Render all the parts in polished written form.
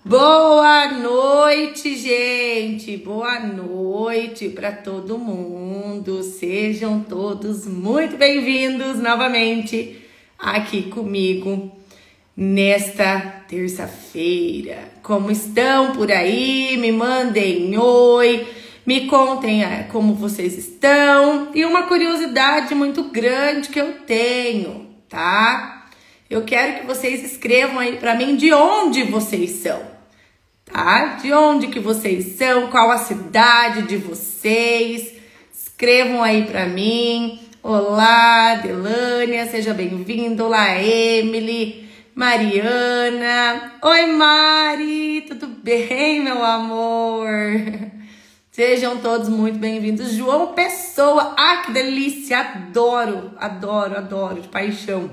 Boa noite, gente! Boa noite para todo mundo. Sejam todos muito bem-vindos novamente aqui comigo nesta terça-feira. Como estão por aí? Me mandem oi, me contem como vocês estão. E uma curiosidade muito grande que eu tenho, tá? Eu quero que vocês escrevam aí para mim de onde vocês são. Tá? De onde que vocês são, qual a cidade de vocês, escrevam aí pra mim. Olá, Delânia, seja bem-vinda. Olá, Emily, Mariana. Oi, Mari, tudo bem, meu amor? Sejam todos muito bem-vindos. João Pessoa, que delícia, adoro, de paixão.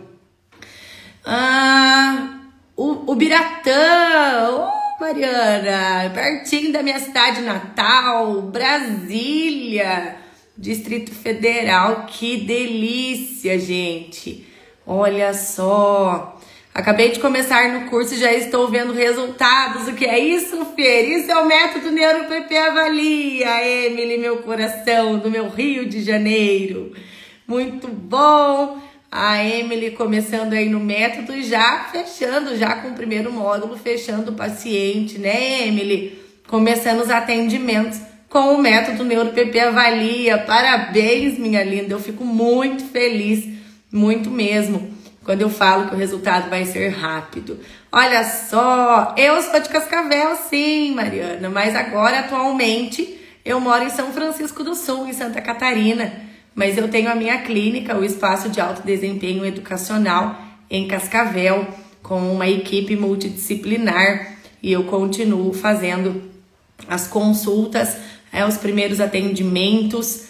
O Biratã, Mariana, pertinho da minha cidade natal, Brasília, Distrito Federal. Que delícia, gente. Olha só. Acabei de começar no curso e já estou vendo resultados. O que é isso, Fer? Isso é o método NeuroPP Avalia, Emily, meu coração, do meu Rio de Janeiro. Muito bom. A Emily começando aí no método e já fechando, já com o primeiro módulo, fechando o paciente, né, Emily? Começando os atendimentos com o método NeuroPP Avalia. Parabéns, minha linda. Eu fico muito feliz, muito mesmo, quando eu falo que o resultado vai ser rápido. Olha só, eu sou de Cascavel, sim, Mariana, mas agora, atualmente, eu moro em São Francisco do Sul, em Santa Catarina. Mas eu tenho a minha clínica, o Espaço de Alto Desempenho Educacional, em Cascavel, com uma equipe multidisciplinar, e eu continuo fazendo as consultas, os primeiros atendimentos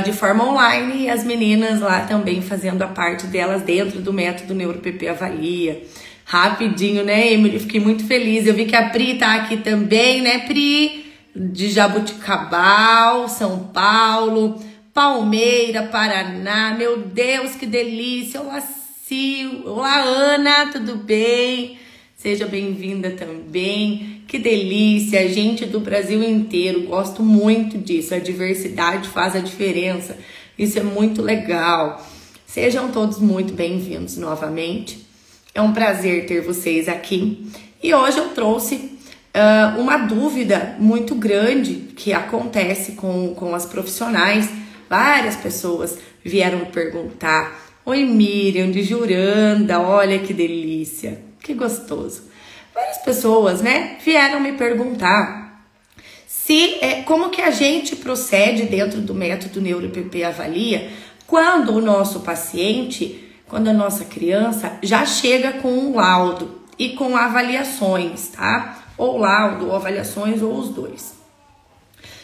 de forma online, e as meninas lá também fazendo a parte delas dentro do método NeuroPP Avalia. Rapidinho, né, Emily? Fiquei muito feliz. Eu vi que a Pri tá aqui também, né, Pri? De Jaboticabal, São Paulo, Palmeira, Paraná. Meu Deus, que delícia. Olá, Sil. Olá, Ana, tudo bem? Seja bem-vinda também. Que delícia, gente do Brasil inteiro. Gosto muito disso. A diversidade faz a diferença. Isso é muito legal. Sejam todos muito bem-vindos novamente. É um prazer ter vocês aqui. E hoje eu trouxe uma dúvida muito grande que acontece com as profissionais. Várias pessoas vieram me perguntar. Oi, Miriam, de Juranda, olha que delícia, que gostoso. Várias pessoas, né, vieram me perguntar como que a gente procede dentro do método NeuroPP Avalia quando o nosso paciente, quando a nossa criança já chega com um laudo e com avaliações, tá? Ou laudo, ou avaliações, ou os dois.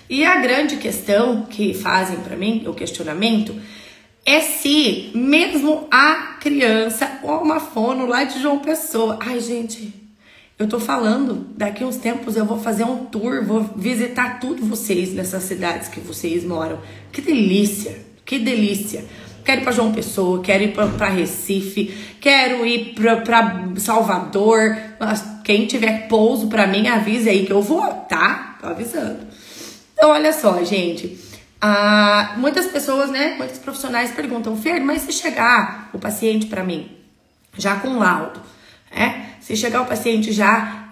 E a grande questão que fazem para mim, o questionamento, é se mesmo a criança ou uma fono lá de João Pessoa. Ai, gente, eu tô falando, daqui uns tempos eu vou fazer um tour, vou visitar tudo vocês nessas cidades que vocês moram. Que delícia, que delícia. Quero ir para João Pessoa, quero ir para Recife, quero ir para Salvador. Quem tiver pouso para mim, avise aí que eu vou, tá? Tô avisando. Então, olha só, gente, muitas pessoas, né, muitos profissionais perguntam, Fer, mas se chegar o paciente para mim já com laudo, se chegar o paciente já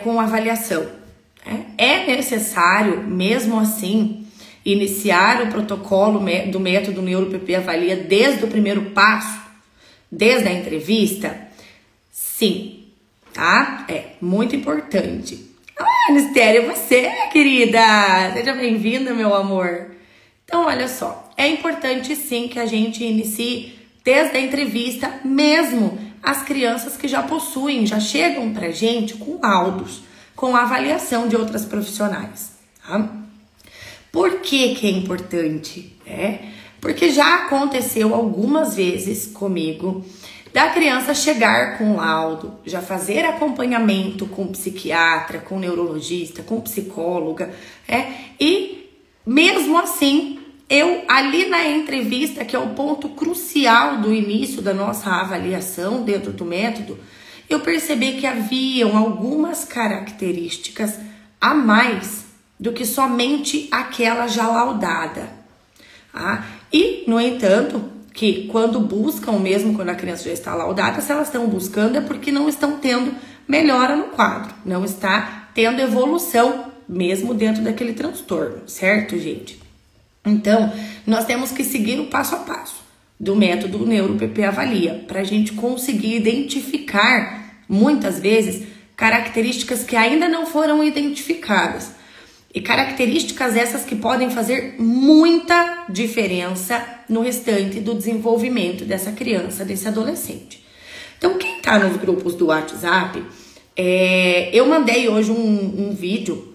com avaliação, é necessário, mesmo assim, iniciar o protocolo do método NeuroPP Avalia desde o primeiro passo, desde a entrevista? Sim, tá? É muito importante. Anistéria, você, querida! Seja bem-vinda, meu amor. Então, olha só, é importante sim que a gente inicie desde a entrevista, mesmo as crianças que já possuem, já chegam pra gente com laudos, com avaliação de outras profissionais, tá? Por que que é importante? Porque já aconteceu algumas vezes comigo da criança chegar com laudo, já fazer acompanhamento com psiquiatra, com neurologista, com psicóloga, e mesmo assim, eu ali na entrevista, que é o ponto crucial do início da nossa avaliação dentro do método, eu percebi que haviam algumas características a mais do que somente aquela já laudada. Tá? E, no entanto, que quando buscam, mesmo quando a criança já está laudada, se elas estão buscando é porque não estão tendo melhora no quadro, não está tendo evolução mesmo dentro daquele transtorno, certo, gente? Então, nós temos que seguir o passo a passo do método NeuroPP Avalia para a gente conseguir identificar, muitas vezes, características que ainda não foram identificadas. E características essas que podem fazer muita diferença no restante do desenvolvimento dessa criança, desse adolescente. Então, quem está nos grupos do WhatsApp, eu mandei hoje um vídeo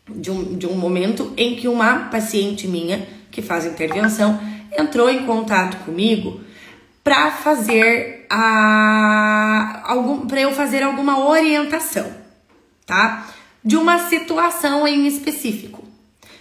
de um momento em que uma paciente minha, que faz intervenção, entrou em contato comigo para fazer eu fazer alguma orientação, tá? De uma situação em específico.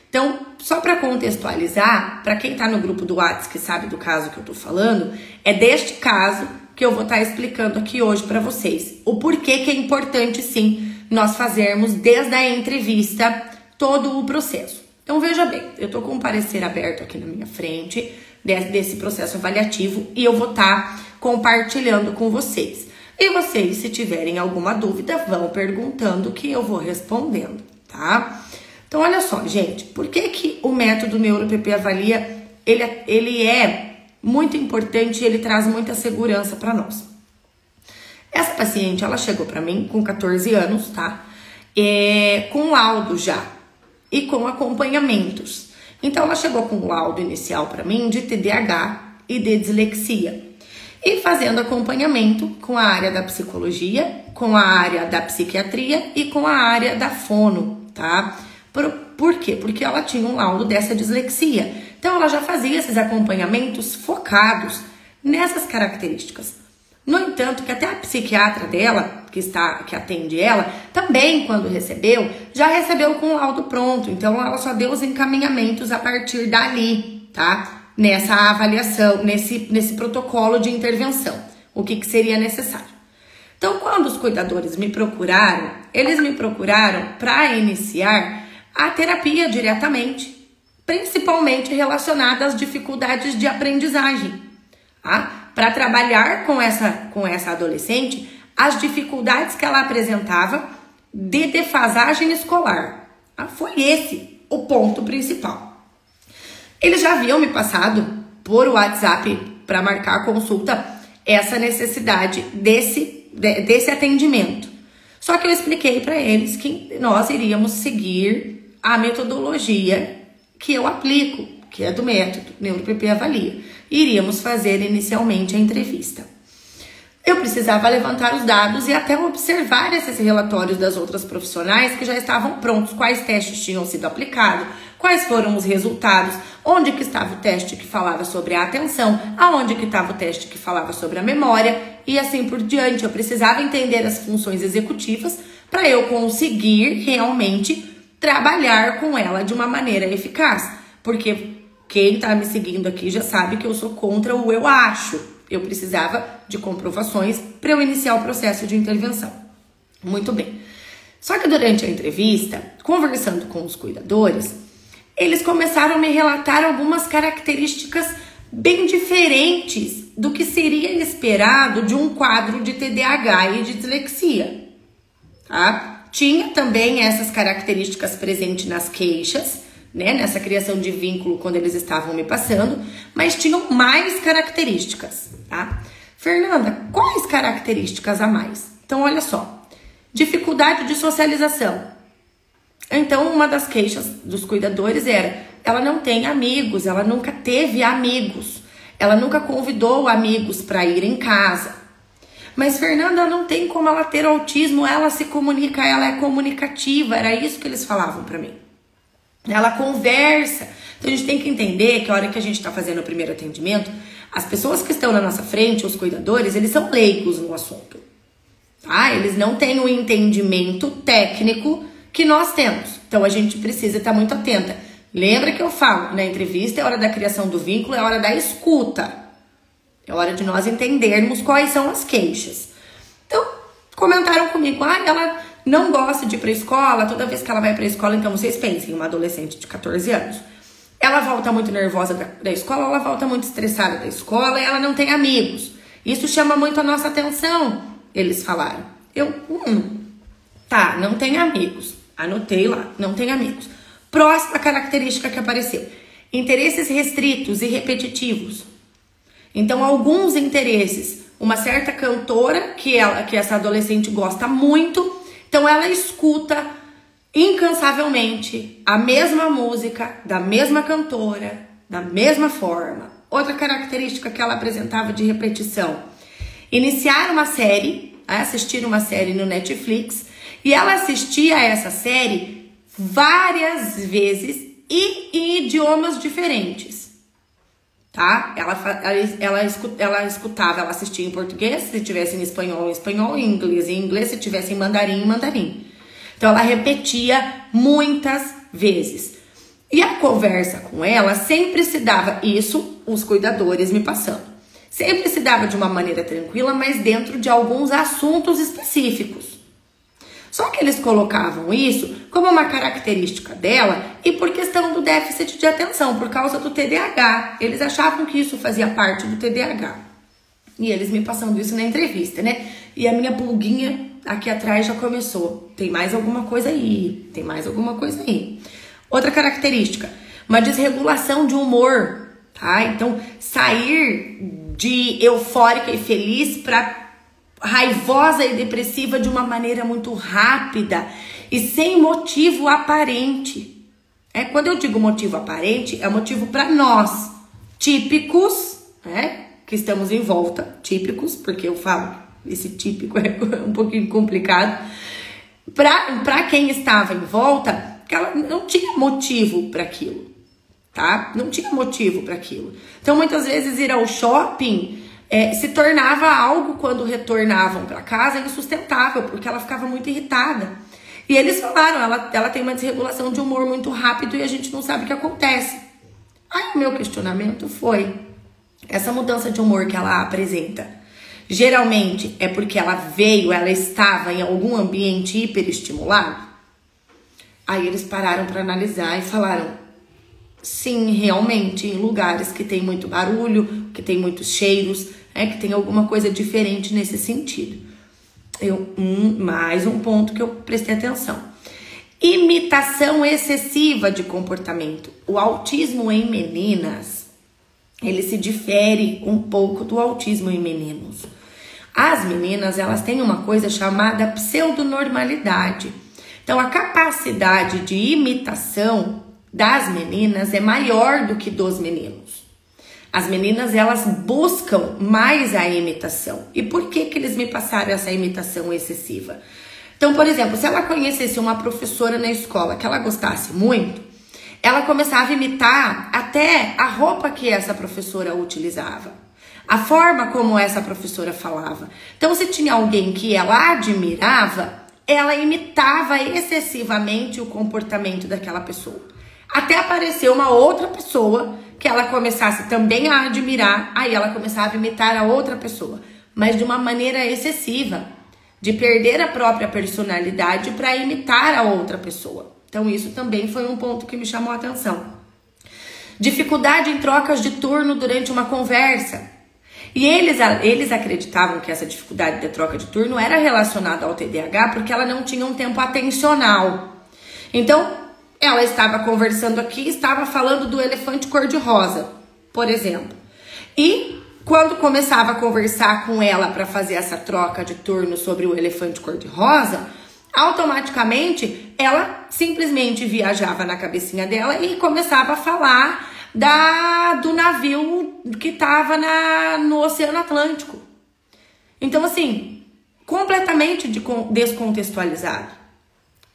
Então, só para contextualizar, para quem tá no grupo do WhatsApp que sabe do caso que eu tô falando, é deste caso que eu vou estar explicando aqui hoje para vocês. O porquê que é importante, sim, nós fazermos desde a entrevista todo o processo. Então, veja bem, eu tô com um parecer aberto aqui na minha frente desse processo avaliativo e eu vou estar compartilhando com vocês. E vocês, se tiverem alguma dúvida, vão perguntando que eu vou respondendo, tá? Então, olha só, gente, por que o método NeuroPP Avalia, ele é muito importante e ele traz muita segurança para nós? Essa paciente, ela chegou para mim com 14 anos, tá? Com laudo já e com acompanhamentos. Então, ela chegou com um laudo inicial para mim de TDAH e de dislexia. E fazendo acompanhamento com a área da psicologia, com a área da psiquiatria e com a área da fono, tá? Por quê? Porque ela tinha um laudo dessa dislexia. Então, ela já fazia esses acompanhamentos focados nessas características. No entanto, que até a psiquiatra dela, que atende ela, também, quando recebeu, já recebeu com o laudo pronto. Então, ela só deu os encaminhamentos a partir dali, tá? Nessa avaliação, nesse protocolo de intervenção, o que seria necessário. Então, quando os cuidadores me procuraram, eles me procuraram para iniciar a terapia diretamente, principalmente relacionada às dificuldades de aprendizagem, tá? Para trabalhar com essa adolescente as dificuldades que ela apresentava de defasagem escolar. Tá? Foi esse o ponto principal. Eles já haviam me passado por WhatsApp para marcar a consulta essa necessidade desse atendimento. Só que eu expliquei para eles que nós iríamos seguir a metodologia que eu aplico, que é do método NeuroPP Avalia. Iríamos fazer inicialmente a entrevista. Eu precisava levantar os dados e até observar esses relatórios das outras profissionais que já estavam prontos, quais testes tinham sido aplicados, quais foram os resultados, onde que estava o teste que falava sobre a atenção, aonde que estava o teste que falava sobre a memória e assim por diante. Eu precisava entender as funções executivas para eu conseguir realmente trabalhar com ela de uma maneira eficaz. Porque quem está me seguindo aqui já sabe que eu sou contra o eu acho. Eu precisava de comprovações para eu iniciar o processo de intervenção. Muito bem. Só que durante a entrevista, conversando com os cuidadores, eles começaram a me relatar algumas características bem diferentes do que seria esperado de um quadro de TDAH e de dislexia. Tá? Tinha também essas características presentes nas queixas, né, nessa criação de vínculo quando eles estavam me passando, mas tinham mais características, tá? Fernanda, quais características a mais? Então, olha só, dificuldade de socialização. Então, uma das queixas dos cuidadores era, ela não tem amigos, ela nunca teve amigos, ela nunca convidou amigos para ir em casa. Mas, Fernanda, não tem como ela ter autismo, ela se comunica, ela é comunicativa, era isso que eles falavam para mim. Ela conversa. Então, a gente tem que entender que a hora que a gente está fazendo o primeiro atendimento, as pessoas que estão na nossa frente, os cuidadores, eles são leigos no assunto. Tá? Eles não têm o entendimento técnico que nós temos. Então, a gente precisa estar muito atenta. Lembra que eu falo, na entrevista é hora da criação do vínculo, é hora da escuta. É hora de nós entendermos quais são as queixas. Então, comentaram comigo, ela não gosta de ir pra escola, toda vez que ela vai pra escola, então vocês pensem, uma adolescente de 14 anos. Ela volta muito nervosa da escola, ela volta muito estressada da escola e ela não tem amigos. Isso chama muito a nossa atenção, eles falaram. Tá, não tem amigos. Anotei lá, não tem amigos. Próxima característica que apareceu. Interesses restritos e repetitivos. Então, alguns interesses. Uma certa cantora que essa adolescente gosta muito. Então, ela escuta incansavelmente a mesma música, da mesma cantora, da mesma forma. Outra característica que ela apresentava de repetição. Iniciar uma série, assistir uma série no Netflix. E ela assistia essa série várias vezes e em idiomas diferentes, tá? Ela escutava, ela assistia em português, se tivesse em espanhol, em inglês, se tivesse em mandarim. Então, ela repetia muitas vezes. E a conversa com ela sempre se dava, isso os cuidadores me passando, sempre se dava de uma maneira tranquila, mas dentro de alguns assuntos específicos. Só que eles colocavam isso como uma característica dela e por questão do déficit de atenção, por causa do TDAH. Eles achavam que isso fazia parte do TDAH. E eles me passando isso na entrevista, né? E a minha pulguinha aqui atrás já começou. Tem mais alguma coisa aí, tem mais alguma coisa aí. Outra característica, uma desregulação de humor, tá? Então, sair de eufórica e feliz para raivosa e depressiva de uma maneira muito rápida e sem motivo aparente. Quando eu digo motivo aparente, é motivo para nós, típicos, né, que estamos em volta, típicos, porque eu falo, esse típico é um pouquinho complicado, para quem estava em volta, que ela não tinha motivo para aquilo, tá? Não tinha motivo para aquilo. Então, muitas vezes, ir ao shopping se tornava algo, quando retornavam para casa, insustentável, porque ela ficava muito irritada. E eles falaram, ela tem uma desregulação de humor muito rápido e a gente não sabe o que acontece. Aí o meu questionamento foi, essa mudança de humor que ela apresenta, geralmente é porque ela estava em algum ambiente hiperestimulado? Aí eles pararam para analisar e falaram, sim, realmente, em lugares que tem muito barulho, que tem muitos cheiros, que tem alguma coisa diferente nesse sentido. Mais um ponto que eu prestei atenção. Imitação excessiva de comportamento. O autismo em meninas, ele se difere um pouco do autismo em meninos. As meninas, elas têm uma coisa chamada pseudonormalidade. Então, a capacidade de imitação das meninas é maior do que dos meninos. As meninas, elas buscam mais a imitação. E por que eles me passaram essa imitação excessiva? Então, por exemplo, se ela conhecesse uma professora na escola que ela gostasse muito, ela começava a imitar até a roupa que essa professora utilizava, a forma como essa professora falava. Então, se tinha alguém que ela admirava, ela imitava excessivamente o comportamento daquela pessoa. Até aparecer uma outra pessoa que ela começasse também a admirar, aí ela começava a imitar a outra pessoa, mas de uma maneira excessiva, de perder a própria personalidade para imitar a outra pessoa. Então isso também foi um ponto que me chamou a atenção. Dificuldade em trocas de turno durante uma conversa. E eles acreditavam que essa dificuldade de troca de turno era relacionada ao TDAH porque ela não tinha um tempo atencional. Então, ela estava conversando aqui, estava falando do elefante cor-de-rosa, por exemplo. E quando começava a conversar com ela para fazer essa troca de turno sobre o elefante cor-de-rosa, automaticamente ela simplesmente viajava na cabecinha dela e começava a falar do navio que estava no Oceano Atlântico. Então, assim, completamente descontextualizado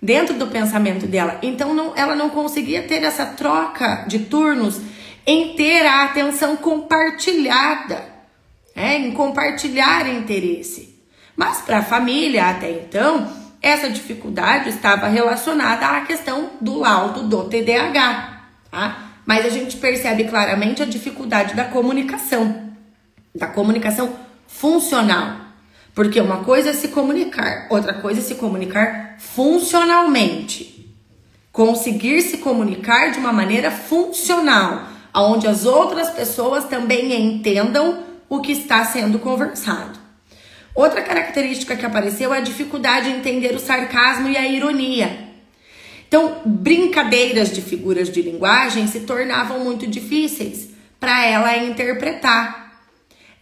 dentro do pensamento dela. Então, ela não conseguia ter essa troca de turnos em ter a atenção compartilhada, em compartilhar interesse. Mas para a família, até então, essa dificuldade estava relacionada à questão do laudo do TDAH, tá? Mas a gente percebe claramente a dificuldade da comunicação funcional. Porque uma coisa é se comunicar, outra coisa é se comunicar funcionalmente. Conseguir se comunicar de uma maneira funcional, onde as outras pessoas também entendam o que está sendo conversado. Outra característica que apareceu é a dificuldade em entender o sarcasmo e a ironia. Então, brincadeiras de figuras de linguagem se tornavam muito difíceis para ela interpretar.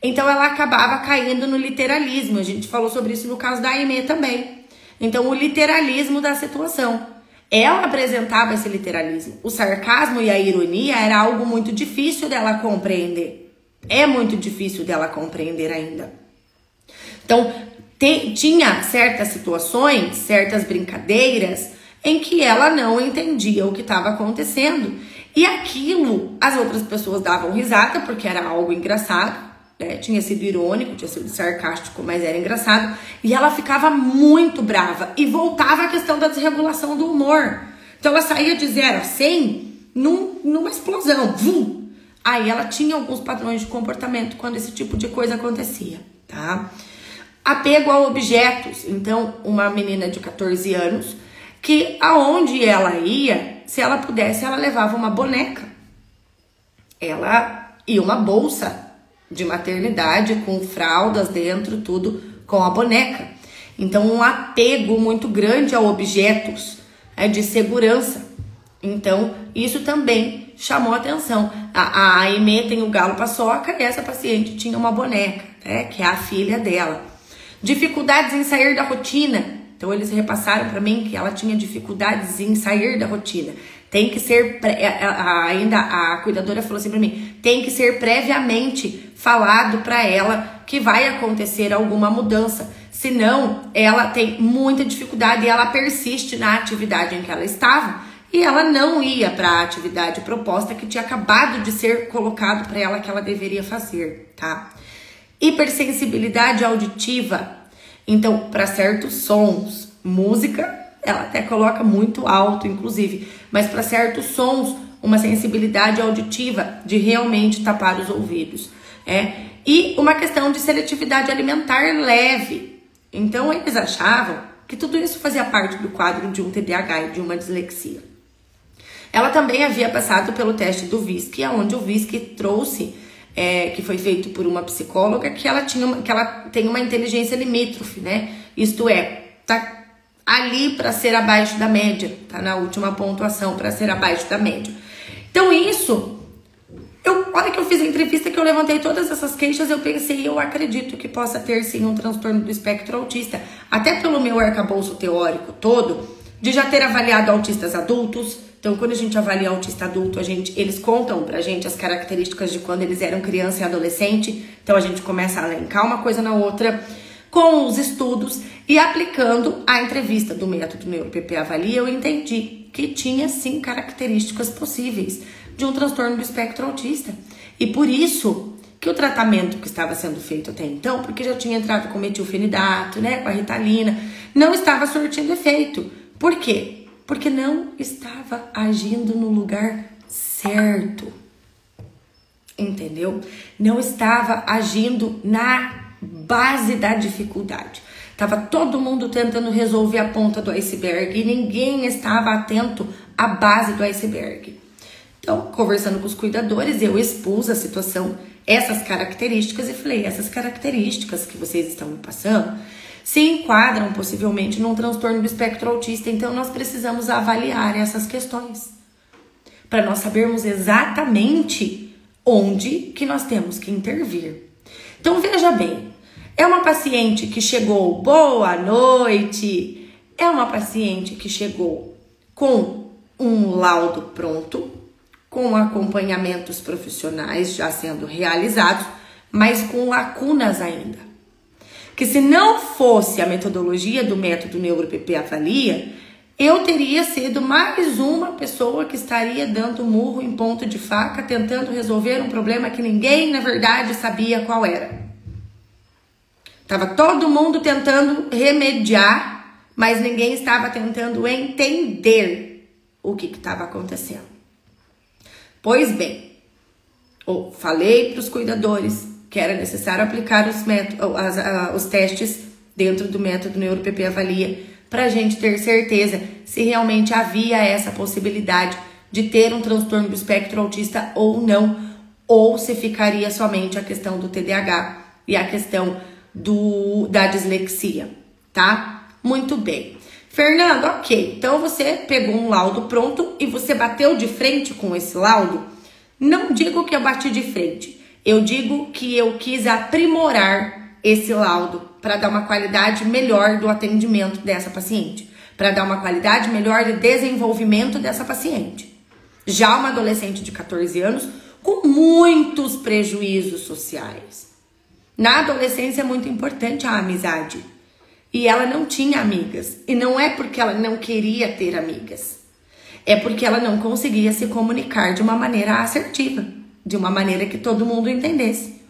Então, ela acabava caindo no literalismo. A gente falou sobre isso no caso da Aimee também. Então, o literalismo da situação. Ela apresentava esse literalismo. O sarcasmo e a ironia era algo muito difícil dela compreender. É muito difícil dela compreender ainda. Então, tinha certas situações, certas brincadeiras em que ela não entendia o que estava acontecendo. E aquilo, as outras pessoas davam risada porque era algo engraçado, né? Tinha sido irônico, tinha sido sarcástico, mas era engraçado. E ela ficava muito brava e voltava à questão da desregulação do humor. Então ela saía de 0 a 100 numa explosão. Vum! Aí ela tinha alguns padrões de comportamento quando esse tipo de coisa acontecia, tá? Apego a objetos. Então, uma menina de 14 anos que aonde ela ia, se ela pudesse, ela levava uma boneca. Ela ia uma bolsa de maternidade com fraldas dentro, tudo com a boneca. Então, um apego muito grande a objetos de segurança. Então, isso também chamou atenção. A Aimee tem o galo paçoca e essa paciente tinha uma boneca, né, que é a filha dela. Dificuldades em sair da rotina. Então, eles repassaram para mim que ela tinha dificuldades em sair da rotina. Tem que ser, ainda a cuidadora falou assim para mim, tem que ser previamente falado para ela que vai acontecer alguma mudança. Senão, ela tem muita dificuldade e ela persiste na atividade em que ela estava e ela não ia para a atividade proposta que tinha acabado de ser colocado para ela que ela deveria fazer, tá? Hipersensibilidade auditiva. Então, para certos sons, música, ela até coloca muito alto, inclusive, mas para certos sons, uma sensibilidade auditiva de realmente tapar os ouvidos. E uma questão de seletividade alimentar leve. Então, eles achavam que tudo isso fazia parte do quadro de um TDAH e de uma dislexia. Ela também havia passado pelo teste do VISC, onde o VISC trouxe, que foi feito por uma psicóloga, que ela tem uma inteligência limítrofe, né? Isto é, tá ali para ser abaixo da média, tá na última pontuação para ser abaixo da média. Então isso, hora que eu fiz a entrevista, que eu levantei todas essas queixas, eu pensei, eu acredito que possa ter sim um transtorno do espectro autista, até pelo meu arcabouço teórico todo, de já ter avaliado autistas adultos. Então, quando a gente avalia autista adulto, eles contam pra gente as características de quando eles eram criança e adolescente. Então, a gente começa a elencar uma coisa na outra, com os estudos e aplicando a entrevista do método NeuroPP Avalia, eu entendi que tinha sim características possíveis de um transtorno do espectro autista. E por isso que o tratamento que estava sendo feito até então, porque já tinha entrado com metilfenidato, né, com a Ritalina, não estava surtindo efeito. Por quê? Porque não estava agindo no lugar certo. Entendeu? Não estava agindo na base da dificuldade. Tava todo mundo tentando resolver a ponta do iceberg e ninguém estava atento à base do iceberg. Então, conversando com os cuidadores, eu expus a situação, essas características, e falei, essas características que vocês estão me passando se enquadram possivelmente num transtorno do espectro autista, então nós precisamos avaliar essas questões para nós sabermos exatamente onde que nós temos que intervir. Então veja bem, é uma paciente que chegou, boa noite, é uma paciente que chegou com um laudo pronto, com acompanhamentos profissionais já sendo realizados, mas com lacunas ainda. Que se não fosse a metodologia do método NeuroPP Avalia, eu teria sido mais uma pessoa que estaria dando murro em ponto de faca, tentando resolver um problema que ninguém, na verdade, sabia qual era. Tava todo mundo tentando remediar, mas ninguém estava tentando entender o que estava acontecendo. Pois bem, falei para os cuidadores que era necessário aplicar os testes dentro do método NeuroPP Avalia para a gente ter certeza se realmente havia essa possibilidade de ter um transtorno do espectro autista ou não, ou se ficaria somente a questão do TDAH e a questão da dislexia, tá? Muito bem. Fernando, ok, então você pegou um laudo pronto e você bateu de frente com esse laudo? Não digo que eu bati de frente, eu digo que eu quis aprimorar esse laudo para dar uma qualidade melhor do atendimento dessa paciente, para dar uma qualidade melhor de desenvolvimento dessa paciente. Já uma adolescente de 14 anos com muitos prejuízos sociais. Na adolescência é muito importante a amizade. E ela não tinha amigas. E não é porque ela não queria ter amigas. É porque ela não conseguia se comunicar de uma maneira assertiva. De uma maneira que todo mundo entendesse.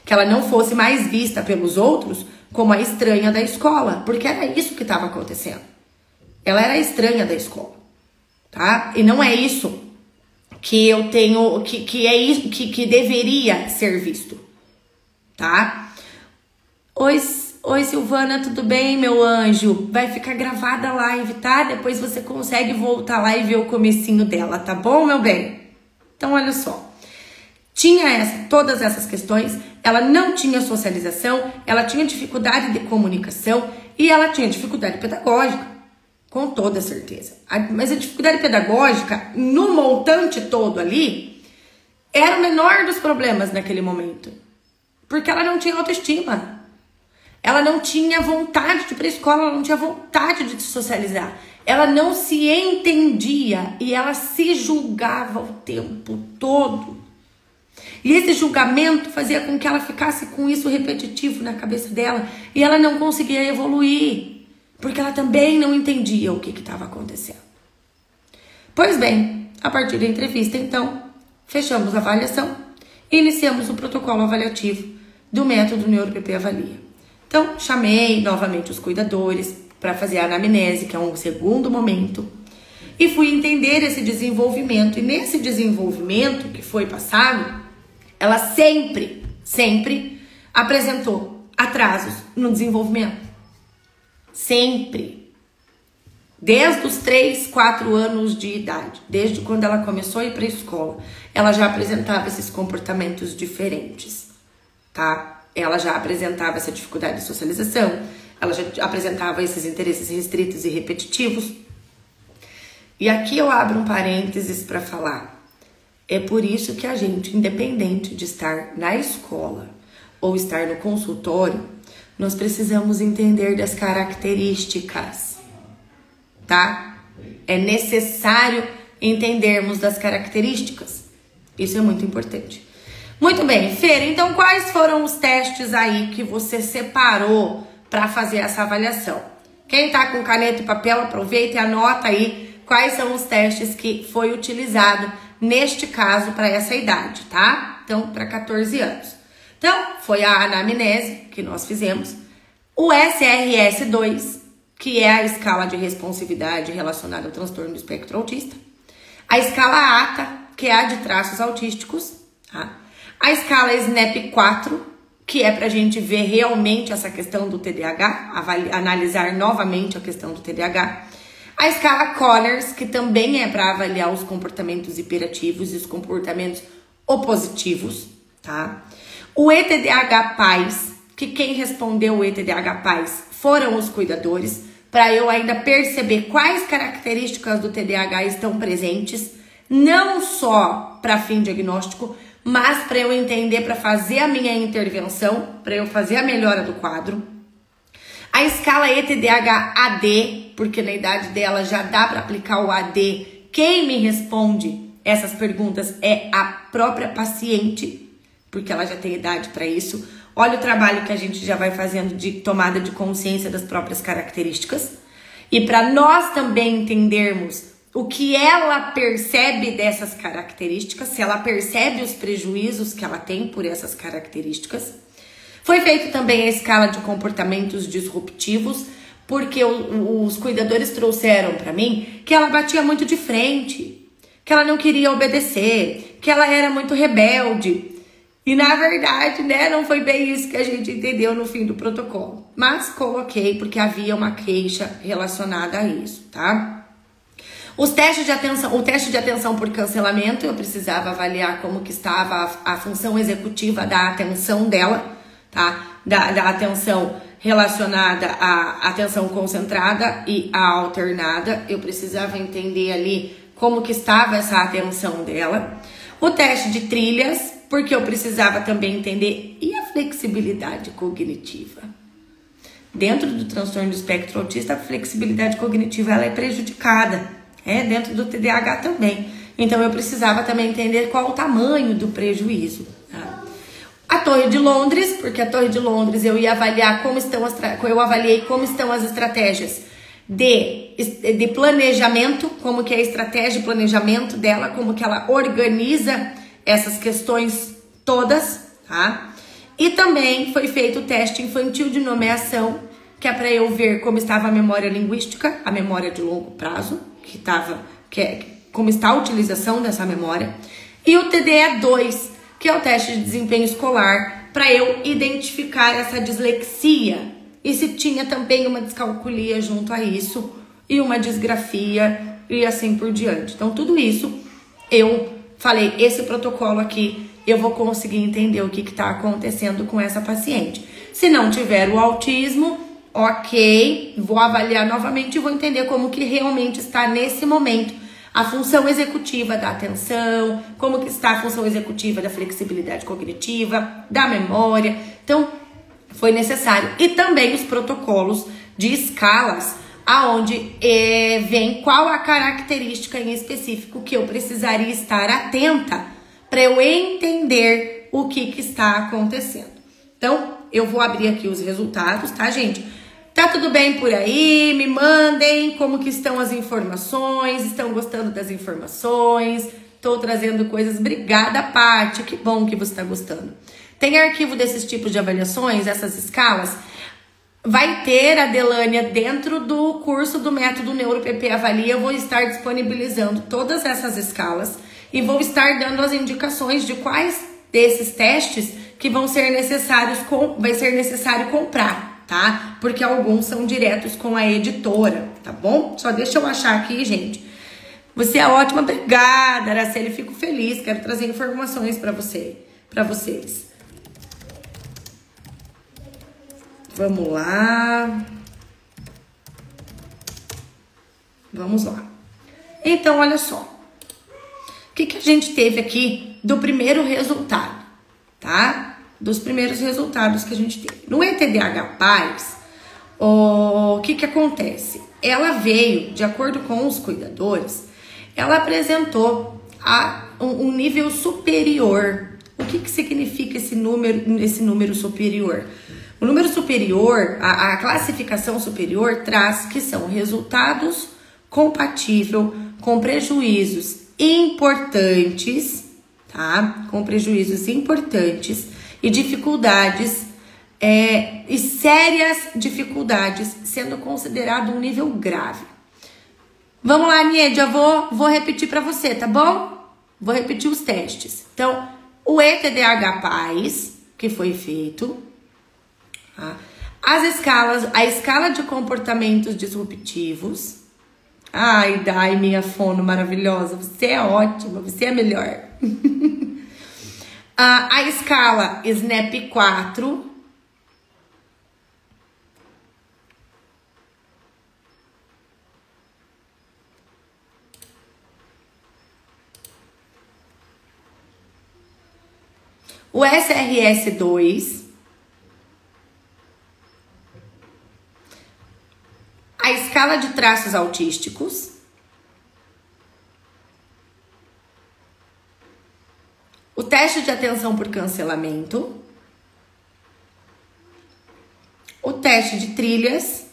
Que ela não fosse mais vista pelos outros como a estranha da escola. Porque era isso que estava acontecendo. Ela era a estranha da escola. Tá? E não é isso que eu tenho, que é isso que deveria ser visto. Tá? Oi, Silvana, tudo bem, meu anjo? Vai ficar gravada a live, tá? Depois você consegue voltar lá e ver o comecinho dela, tá bom, meu bem? Então, olha só. Tinha todas essas questões, ela não tinha socialização, ela tinha dificuldade de comunicação e ela tinha dificuldade pedagógica, com toda certeza. Mas a dificuldade pedagógica, no montante todo ali, era o menor dos problemas naquele momento. Porque ela não tinha autoestima. Ela não tinha vontade de ir para a escola, ela não tinha vontade de se socializar. Ela não se entendia e ela se julgava o tempo todo. E esse julgamento fazia com que ela ficasse com isso repetitivo na cabeça dela e ela não conseguia evoluir, porque ela também não entendia o que estava acontecendo. Pois bem, a partir da entrevista, então, fechamos a avaliação e iniciamos o protocolo avaliativo do método NeuroPP Avalia. Então, chamei novamente os cuidadores para fazer a anamnese, que é um segundo momento, e fui entender esse desenvolvimento. E nesse desenvolvimento que foi passado, ela sempre apresentou atrasos no desenvolvimento. Sempre. Desde os 3, 4 anos de idade, desde quando ela começou a ir para a escola, ela já apresentava esses comportamentos diferentes, tá? Ela já apresentava essa dificuldade de socialização, ela já apresentava esses interesses restritos e repetitivos. E aqui eu abro um parênteses para falar. É por isso que a gente, independente de estar na escola ou estar no consultório, nós precisamos entender das características, tá? É necessário entendermos das características. Isso é muito importante. Muito bem, Fer, então quais foram os testes aí que você separou para fazer essa avaliação? Quem tá com caneta e papel, aproveita e anota aí quais são os testes que foi utilizado neste caso para essa idade, tá? Então, para 14 anos. Então, foi a anamnese que nós fizemos, o SRS-2, que é a escala de responsividade relacionada ao transtorno do espectro autista, a escala ATA, que é a de traços autísticos, tá? A escala SNAP-4, que é para a gente ver realmente essa questão do TDAH, analisar novamente a questão do TDAH. A escala Conners, que também é para avaliar os comportamentos hiperativos e os comportamentos opositivos, tá? O ETDAH-PAIS, que quem respondeu o ETDAH-PAIS foram os cuidadores, para eu ainda perceber quais características do TDAH estão presentes, não só para fim diagnóstico, mas para eu entender, para fazer a minha intervenção, para eu fazer a melhora do quadro. A escala ETDAH-AD, porque na idade dela já dá para aplicar o AD. Quem me responde essas perguntas é a própria paciente, porque ela já tem idade para isso. Olha o trabalho que a gente já vai fazendo de tomada de consciência das próprias características. E para nós também entendermos o que ela percebe dessas características, se ela percebe os prejuízos que ela tem por essas características. Foi feito também a escala de comportamentos disruptivos, porque os cuidadores trouxeram para mim que ela batia muito de frente, que ela não queria obedecer, que ela era muito rebelde. E na verdade, né, não foi bem isso que a gente entendeu no fim do protocolo. Mas coloquei porque havia uma queixa relacionada a isso, tá? O teste de atenção por cancelamento, eu precisava avaliar como que estava a função executiva da atenção dela, tá? Da atenção relacionada à atenção concentrada e à alternada. Eu precisava entender ali como que estava essa atenção dela. O teste de trilhas, porque eu precisava também entender e a flexibilidade cognitiva. Dentro do transtorno do espectro autista, a flexibilidade cognitiva ela é prejudicada, dentro do TDAH também. Então eu precisava também entender qual o tamanho do prejuízo. Tá? A Torre de Londres, porque a Torre de Londres eu ia avaliar eu avaliei como estão as estratégias de planejamento, como que é a estratégia de planejamento dela, como que ela organiza essas questões todas, tá? E também foi feito o teste infantil de nomeação, que é para eu ver como estava a memória linguística, a memória de longo prazo, como está a utilização dessa memória, e o TDE2, que é o teste de desempenho escolar, para eu identificar essa dislexia e se tinha também uma descalculia junto a isso e uma disgrafia e assim por diante. Então tudo isso eu falei, esse protocolo aqui eu vou conseguir entender o que está acontecendo com essa paciente. Se não tiver o autismo, ok, vou avaliar novamente e vou entender como que realmente está nesse momento a função executiva da atenção, como que está a função executiva da flexibilidade cognitiva, da memória. Então, foi necessário. E também os protocolos de escalas, aonde vem qual a característica em específico que eu precisaria estar atenta para eu entender o que está acontecendo. Então, eu vou abrir aqui os resultados, tá, gente? Tá tudo bem por aí? Me mandem como que estão as informações, estão gostando das informações? Tô trazendo coisas. Obrigada, Paty, que bom que você está gostando. Tem arquivo desses tipos de avaliações, essas escalas? Vai ter, Adelânia, dentro do curso do método NeuroPP Avalia, eu vou estar disponibilizando todas essas escalas e vou estar dando as indicações de quais desses testes que vão ser necessários, vai ser necessário comprar, tá? Porque alguns são diretos com a editora, tá bom? Só deixa eu achar aqui, gente. Você é ótima, obrigada, Araceli, fico feliz, quero trazer informações para vocês. Vamos lá. Vamos lá. Então, olha só. O que a gente teve aqui do primeiro resultado, tá? Dos primeiros resultados que a gente teve. No ETDAH PAES, o que acontece? Ela veio, de acordo com os cuidadores, ela apresentou um nível superior. O que significa esse número superior? O número superior, a classificação superior traz que são resultados compatíveis com prejuízos importantes, tá? Com prejuízos importantes e dificuldades, e sérias dificuldades, sendo considerado um nível grave. Vamos lá, Niedia, vou repetir para você, tá bom? Vou repetir os testes. Então, o ETDAH PAES, que foi feito, a escala de comportamentos disruptivos. Ai, Dai, minha fono maravilhosa, você é ótima, você é melhor. A escala SNAP 4. O SRS 2. A escala de traços autísticos, o teste de atenção por cancelamento, o teste de trilhas,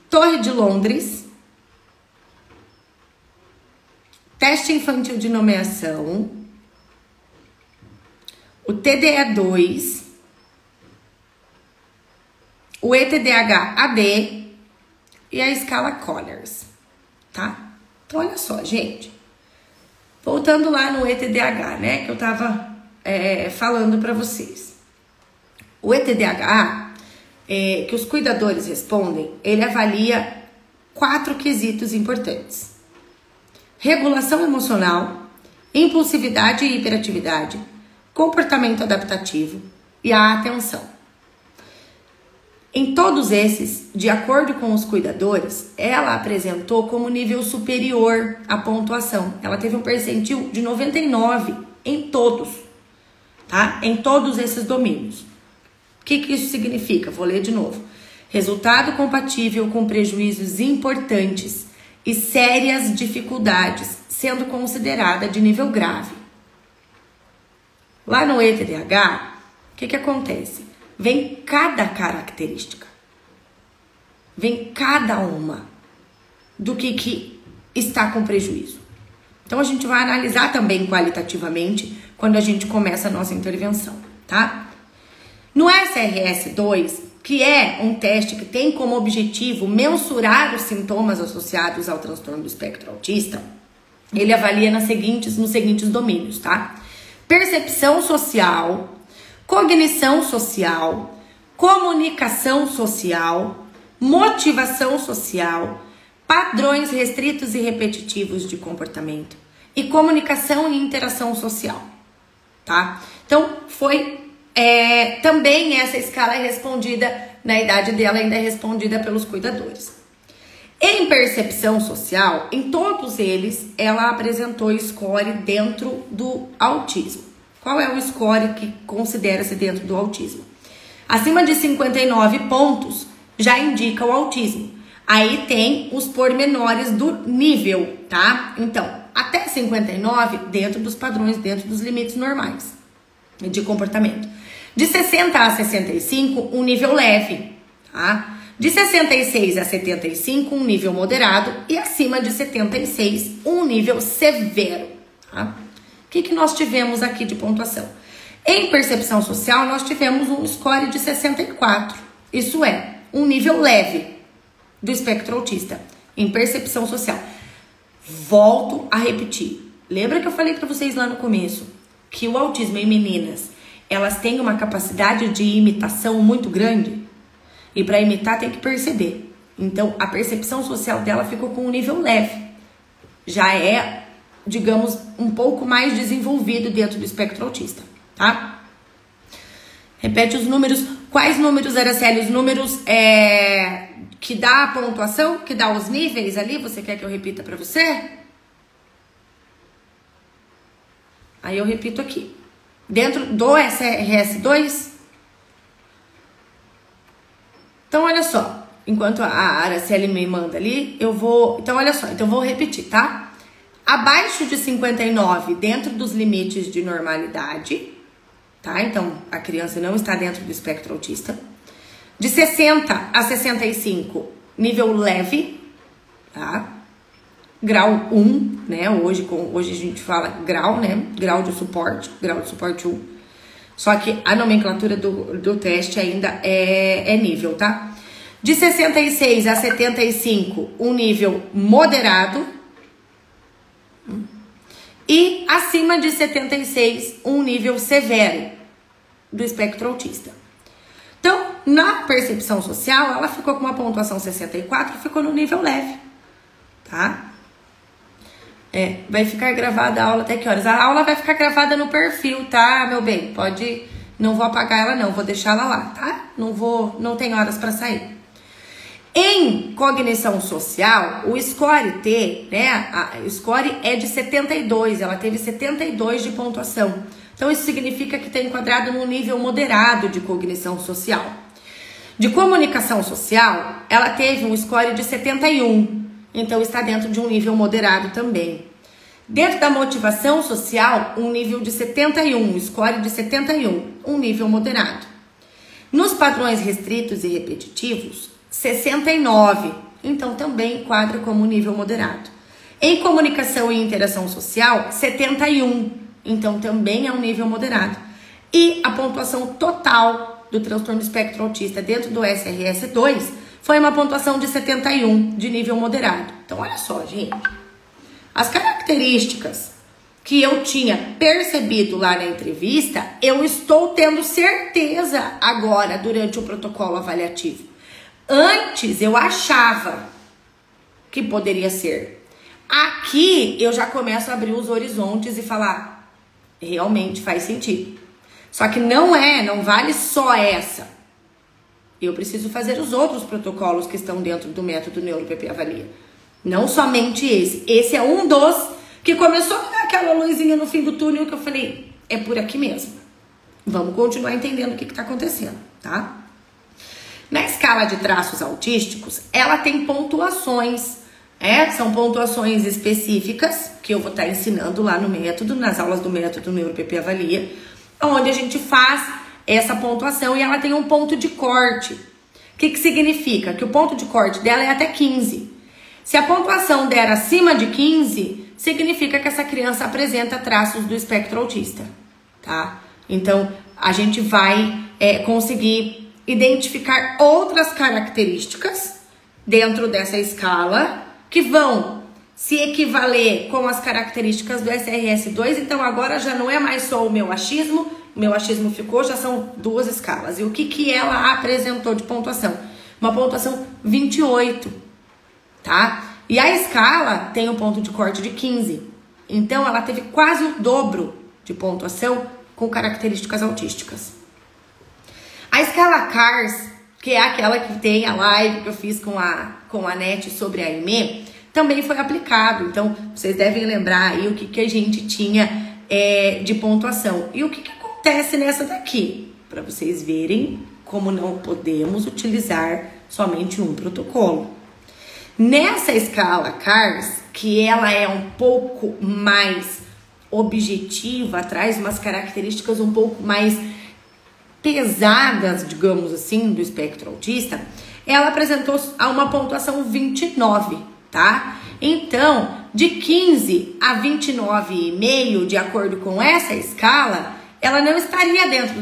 Torre de Londres, teste infantil de nomeação, o TDE2, o ETDAH-AD e a escala Colliers, tá? Então, olha só, gente. Voltando lá no ETDAH, né, que eu tava falando para vocês. O ETDAH, que os cuidadores respondem, ele avalia 4 quesitos importantes: regulação emocional, impulsividade e hiperatividade, comportamento adaptativo e a atenção. Em todos esses, de acordo com os cuidadores, ela apresentou como nível superior a pontuação. Ela teve um percentil de 99 em todos, tá? Em todos esses domínios. O que isso significa? Vou ler de novo. Resultado compatível com prejuízos importantes e sérias dificuldades, sendo considerada de nível grave. Lá no ETDAH, o que acontece? Vem cada característica, vem cada uma do que está com prejuízo. Então, a gente vai analisar também qualitativamente quando a gente começa a nossa intervenção, tá? No SRS-2, que é um teste que tem como objetivo mensurar os sintomas associados ao transtorno do espectro autista, ele avalia nos seguintes domínios, tá? Percepção social, cognição social, comunicação social, motivação social, padrões restritos e repetitivos de comportamento e comunicação e interação social, tá? Então, foi também essa escala é respondida, na idade dela ainda é respondida pelos cuidadores. Em percepção social, em todos eles, ela apresentou score dentro do autismo. Qual é o score que considera-se dentro do autismo? Acima de 59 pontos já indica o autismo. Aí tem os pormenores do nível, tá? Então, até 59, dentro dos padrões, dentro dos limites normais de comportamento. De 60 a 65, um nível leve, tá? De 66 a 75, um nível moderado. E acima de 76, um nível severo, tá? O que nós tivemos aqui de pontuação? Em percepção social, nós tivemos um score de 64. Isso é, um nível leve do espectro autista. Em percepção social. Volto a repetir. Lembra que eu falei para vocês lá no começo que o autismo em meninas, elas têm uma capacidade de imitação muito grande? E para imitar tem que perceber. Então, a percepção social dela ficou com um nível leve. Já é, digamos, um pouco mais desenvolvido dentro do espectro autista, tá? Repete os números. Quais números, Araceli? Os números que dá a pontuação, que dá os níveis ali, você quer que eu repita para você? Aí eu repito aqui. Dentro do SRS-2. Então, olha só. Enquanto a Araceli me manda ali, eu vou... Então, olha só. Então, eu vou repetir, tá? Abaixo de 59, dentro dos limites de normalidade, tá? Então, a criança não está dentro do espectro autista. De 60 a 65, nível leve, tá? Grau 1, né? Hoje a gente fala grau, né? Grau de suporte 1. Só que a nomenclatura do teste ainda é nível, tá? De 66 a 75, um nível moderado. E acima de 76, um nível severo do espectro autista. Então, na percepção social, ela ficou com uma pontuação 64, ficou no nível leve, tá? Vai ficar gravada a aula até que horas? A aula vai ficar gravada no perfil, tá, meu bem? Não vou apagar ela não, vou deixar ela lá, tá? Não tem horas para sair. Em cognição social, o score T, né? O score é de 72, ela teve 72 de pontuação. Então, isso significa que está enquadrado num nível moderado de cognição social. De comunicação social, ela teve um score de 71, então está dentro de um nível moderado também. Dentro da motivação social, um nível de 71, score de 71, um nível moderado. Nos padrões restritos e repetitivos, 69, então também enquadra como nível moderado. Em comunicação e interação social, 71, então também é um nível moderado. E a pontuação total do transtorno do espectro autista dentro do SRS-2 foi uma pontuação de 71, de nível moderado. Então, olha só, gente. As características que eu tinha percebido lá na entrevista, eu estou tendo certeza agora durante o protocolo avaliativo. Antes eu achava que poderia ser. Aqui eu já começo a abrir os horizontes e falar, realmente faz sentido. Só que não vale só essa. Eu preciso fazer os outros protocolos que estão dentro do método NeuroPP Avalia. Não somente esse. Esse é um dos que começou a dar aquela luzinha no fim do túnel que eu falei, é por aqui mesmo. Vamos continuar entendendo o que está acontecendo, tá? Na escala de traços autísticos, ela tem pontuações, são pontuações específicas que eu vou estar ensinando lá no método, nas aulas do método NeuroPP Avalia, onde a gente faz essa pontuação e ela tem um ponto de corte. O que significa? Que o ponto de corte dela é até 15. Se a pontuação der acima de 15, significa que essa criança apresenta traços do espectro autista, tá? Então, a gente vai conseguir identificar outras características dentro dessa escala que vão se equivaler com as características do SRS-2. Então, agora já não é mais só o meu achismo ficou, já são duas escalas. E o que ela apresentou de pontuação? Uma pontuação 28, tá? E a escala tem um ponto de corte de 15. Então, ela teve quase o dobro de pontuação com características autísticas. A escala CARS, que é aquela que tem a live que eu fiz com a NET sobre a IME, também foi aplicado. Então, vocês devem lembrar aí o que a gente tinha de pontuação. E o que acontece nessa daqui? Para vocês verem como não podemos utilizar somente um protocolo. Nessa escala CARS, que ela é um pouco mais objetiva, traz umas características um pouco mais pesadas, digamos assim, do espectro autista, ela apresentou uma pontuação 29, tá? Então, de 15 a 29,5, de acordo com essa escala, ela não estaria dentro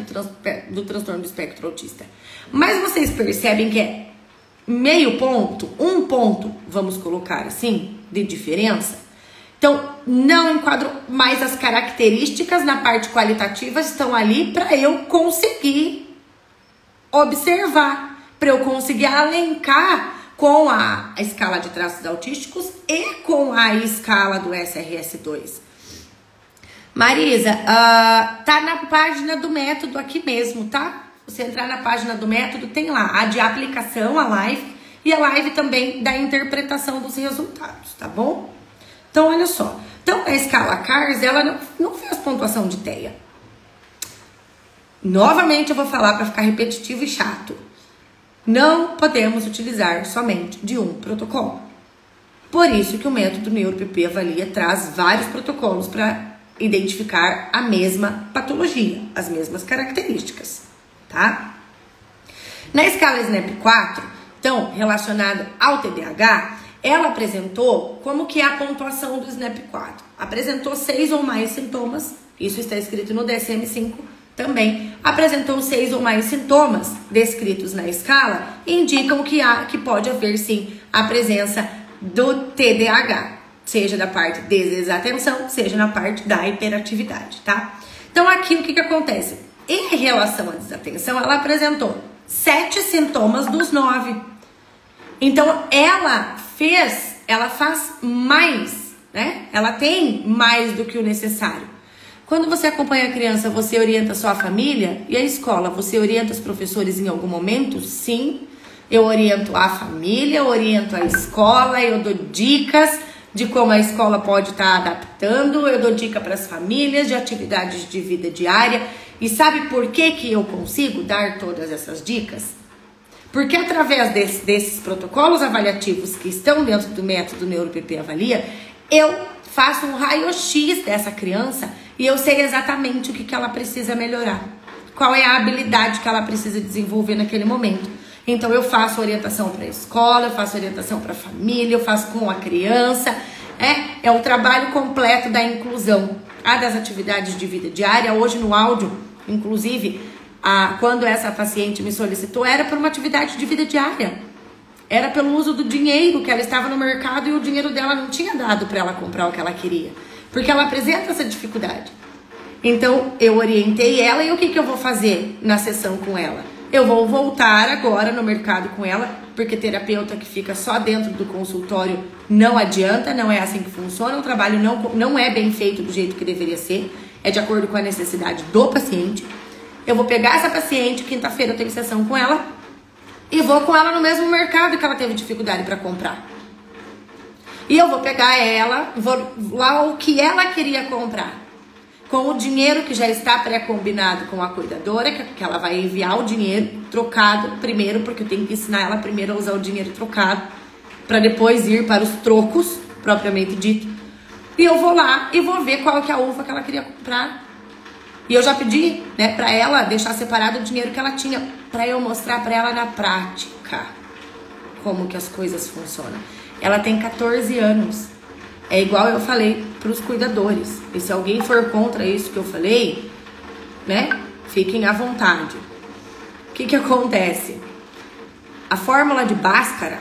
do transtorno do espectro autista. Mas vocês percebem que é meio ponto, um ponto, vamos colocar assim, de diferença. Então, não enquadro mais as características na parte qualitativa, estão ali para eu conseguir observar, para eu conseguir alencar com a escala de traços autísticos e com a escala do SRS-2. Marisa, tá na página do método aqui mesmo, tá? Você entrar na página do método, tem lá a de aplicação, a live, e a live também da interpretação dos resultados, tá bom? Então, olha só. Então, a escala CARS, ela não fez pontuação de TEA. Novamente, eu vou falar para ficar repetitivo e chato. Não podemos utilizar somente de um protocolo. Por isso que o método NeuroPP Avalia traz vários protocolos para identificar a mesma patologia, as mesmas características, tá? Na escala SNAP-4, então, relacionado ao TDAH, ela apresentou como que é a pontuação do SNAP-4. Apresentou 6 ou mais sintomas, isso está escrito no DSM-5 também. Apresentou 6 ou mais sintomas descritos na escala, indicam que pode haver sim a presença do TDAH, seja da parte de desatenção, seja na parte da hiperatividade, tá? Então aqui o que acontece? Em relação à desatenção, ela apresentou 7 sintomas dos 9. Então ela faz mais, né? Ela tem mais do que o necessário. Quando você acompanha a criança, você orienta só a família e a escola? Você orienta os professores em algum momento? Sim, eu oriento a família, eu oriento a escola, eu dou dicas de como a escola pode estar adaptando, eu dou dica para as famílias de atividades de vida diária. E sabe por que eu consigo dar todas essas dicas? Porque através desses protocolos avaliativos que estão dentro do método NeuroPP Avalia, eu faço um raio-x dessa criança e eu sei exatamente o que ela precisa melhorar. Qual é a habilidade que ela precisa desenvolver naquele momento. Então eu faço orientação para a escola, eu faço orientação para a família, eu faço com a criança. É o trabalho completo da inclusão. A das atividades de vida diária, hoje no áudio, inclusive, quando essa paciente me solicitou, era por uma atividade de vida diária. Era pelo uso do dinheiro, que ela estava no mercado e o dinheiro dela não tinha dado para ela comprar o que ela queria. Porque ela apresenta essa dificuldade. Então, eu orientei ela e o que eu vou fazer na sessão com ela? Eu vou voltar agora no mercado com ela, porque terapeuta que fica só dentro do consultório não adianta, não é assim que funciona, o trabalho não é bem feito do jeito que deveria ser, é de acordo com a necessidade do paciente. Eu vou pegar essa paciente, quinta-feira eu tenho sessão com ela, e vou com ela no mesmo mercado que ela teve dificuldade para comprar. E eu vou pegar ela, vou lá o que ela queria comprar. Com o dinheiro que já está pré-combinado com a cuidadora, que ela vai enviar o dinheiro trocado primeiro, porque eu tenho que ensinar ela primeiro a usar o dinheiro trocado, para depois ir para os trocos, propriamente dito. E eu vou lá e vou ver qual que é a uva que ela queria comprar. E eu já pedi, né, para ela deixar separado o dinheiro que ela tinha, para eu mostrar para ela na prática como que as coisas funcionam. Ela tem 14 anos. É igual eu falei para os cuidadores. E se alguém for contra isso que eu falei, né? Fiquem à vontade. O que acontece? A fórmula de Bhaskara,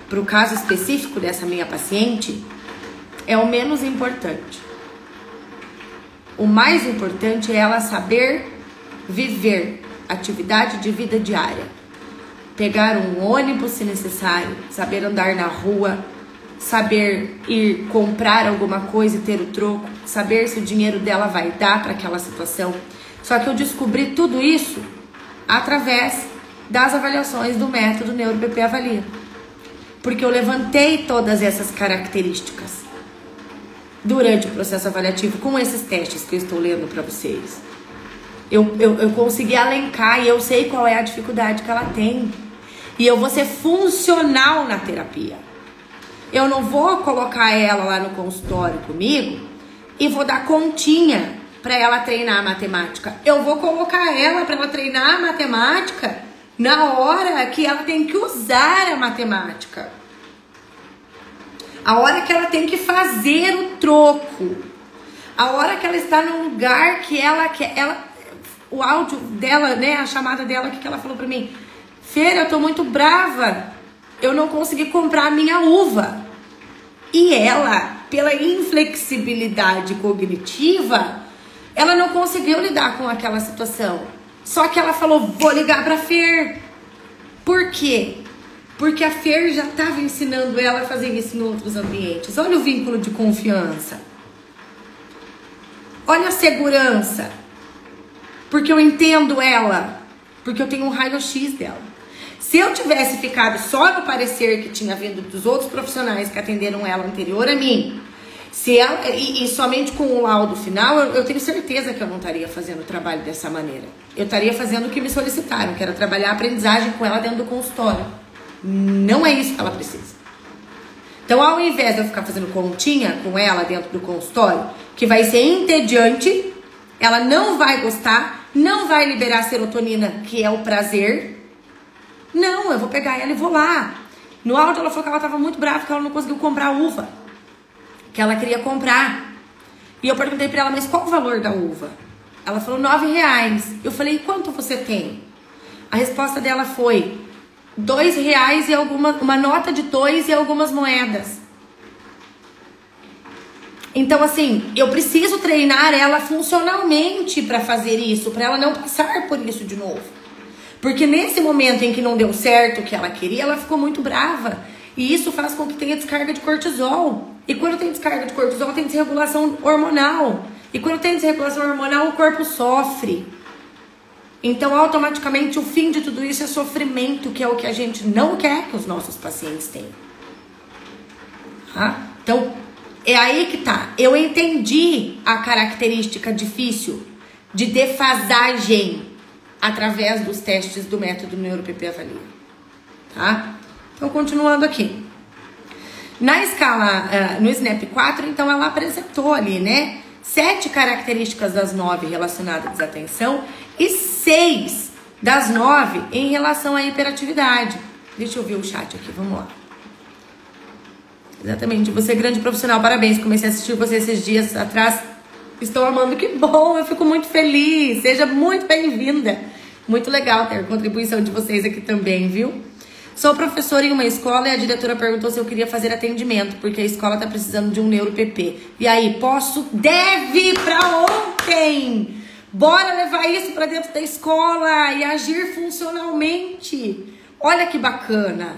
para o caso específico dessa minha paciente, é o menos importante. O mais importante é ela saber viver atividade de vida diária. Pegar um ônibus se necessário, saber andar na rua, saber ir comprar alguma coisa e ter o troco, saber se o dinheiro dela vai dar para aquela situação. Só que eu descobri tudo isso através das avaliações do método NeuroPP Avalia. Porque eu levantei todas essas características durante o processo avaliativo com esses testes que eu estou lendo para vocês. Eu consegui elencar e eu sei qual é a dificuldade que ela tem. E eu vou ser funcional na terapia. Eu não vou colocar ela lá no consultório comigo e vou dar continha para ela treinar a matemática. Eu vou colocar ela para ela treinar a matemática na hora que ela tem que usar a matemática. A hora que ela tem que fazer o troco. A hora que ela está num lugar que ela o áudio dela, né, a chamada dela, que ela falou para mim: Feira, eu tô muito brava. Eu não consegui comprar a minha uva. E ela, pela inflexibilidade cognitiva, ela não conseguiu lidar com aquela situação. Só que ela falou: vou ligar pra Fer. Por quê? Porque a Fer já estava ensinando ela a fazer isso em outros ambientes. Olha o vínculo de confiança. Olha a segurança. Porque eu entendo ela. Porque eu tenho um raio-x dela. Se eu tivesse ficado só no parecer que tinha vindo dos outros profissionais que atenderam ela anterior a mim, se ela, e somente com o laudo final, eu tenho certeza que eu não estaria fazendo o trabalho dessa maneira. Eu estaria fazendo o que me solicitaram, que era trabalhar a aprendizagem com ela dentro do consultório. Não é isso que ela precisa. Então, ao invés de eu ficar fazendo continha com ela dentro do consultório, que vai ser entediante, ela não vai gostar, não vai liberar serotonina, que é o prazer. Não, eu vou pegar ela e vou lá. No áudio ela falou que ela estava muito brava porque ela não conseguiu comprar a uva que ela queria comprar. E eu perguntei pra ela: mas qual o valor da uva? Ela falou R$9. Eu falei: e quanto você tem? A resposta dela foi R$2 e uma nota de 2 e algumas moedas. Então, assim, eu preciso treinar ela funcionalmente para fazer isso, para ela não passar por isso de novo. Porque nesse momento em que não deu certo o que ela queria, ela ficou muito brava. E isso faz com que tenha descarga de cortisol. E quando tem descarga de cortisol, tem desregulação hormonal. E quando tem desregulação hormonal, o corpo sofre. Então, automaticamente, o fim de tudo isso é sofrimento, que é o que a gente não quer que os nossos pacientes tenham. Tá? Então, é aí que tá. Eu entendi a característica difícil de defasagem através dos testes do método NeuroPP Avalia. Tá? Então, continuando aqui. Na escala, no SNAP 4, então, ela apresentou ali, né? 7 características das 9 relacionadas à desatenção e 6 das 9 em relação à hiperatividade. Deixa eu ver o chat aqui, vamos lá. Exatamente, você é grande profissional, parabéns. Comecei a assistir você esses dias atrás. Estou amando, que bom, eu fico muito feliz. Seja muito bem-vinda. Muito legal ter a contribuição de vocês aqui também, viu? Sou professora em uma escola e a diretora perguntou se eu queria fazer atendimento, porque a escola tá precisando de um neuro-PP. E aí, posso? Deve pra ontem! Bora levar isso pra dentro da escola e agir funcionalmente. Olha que bacana.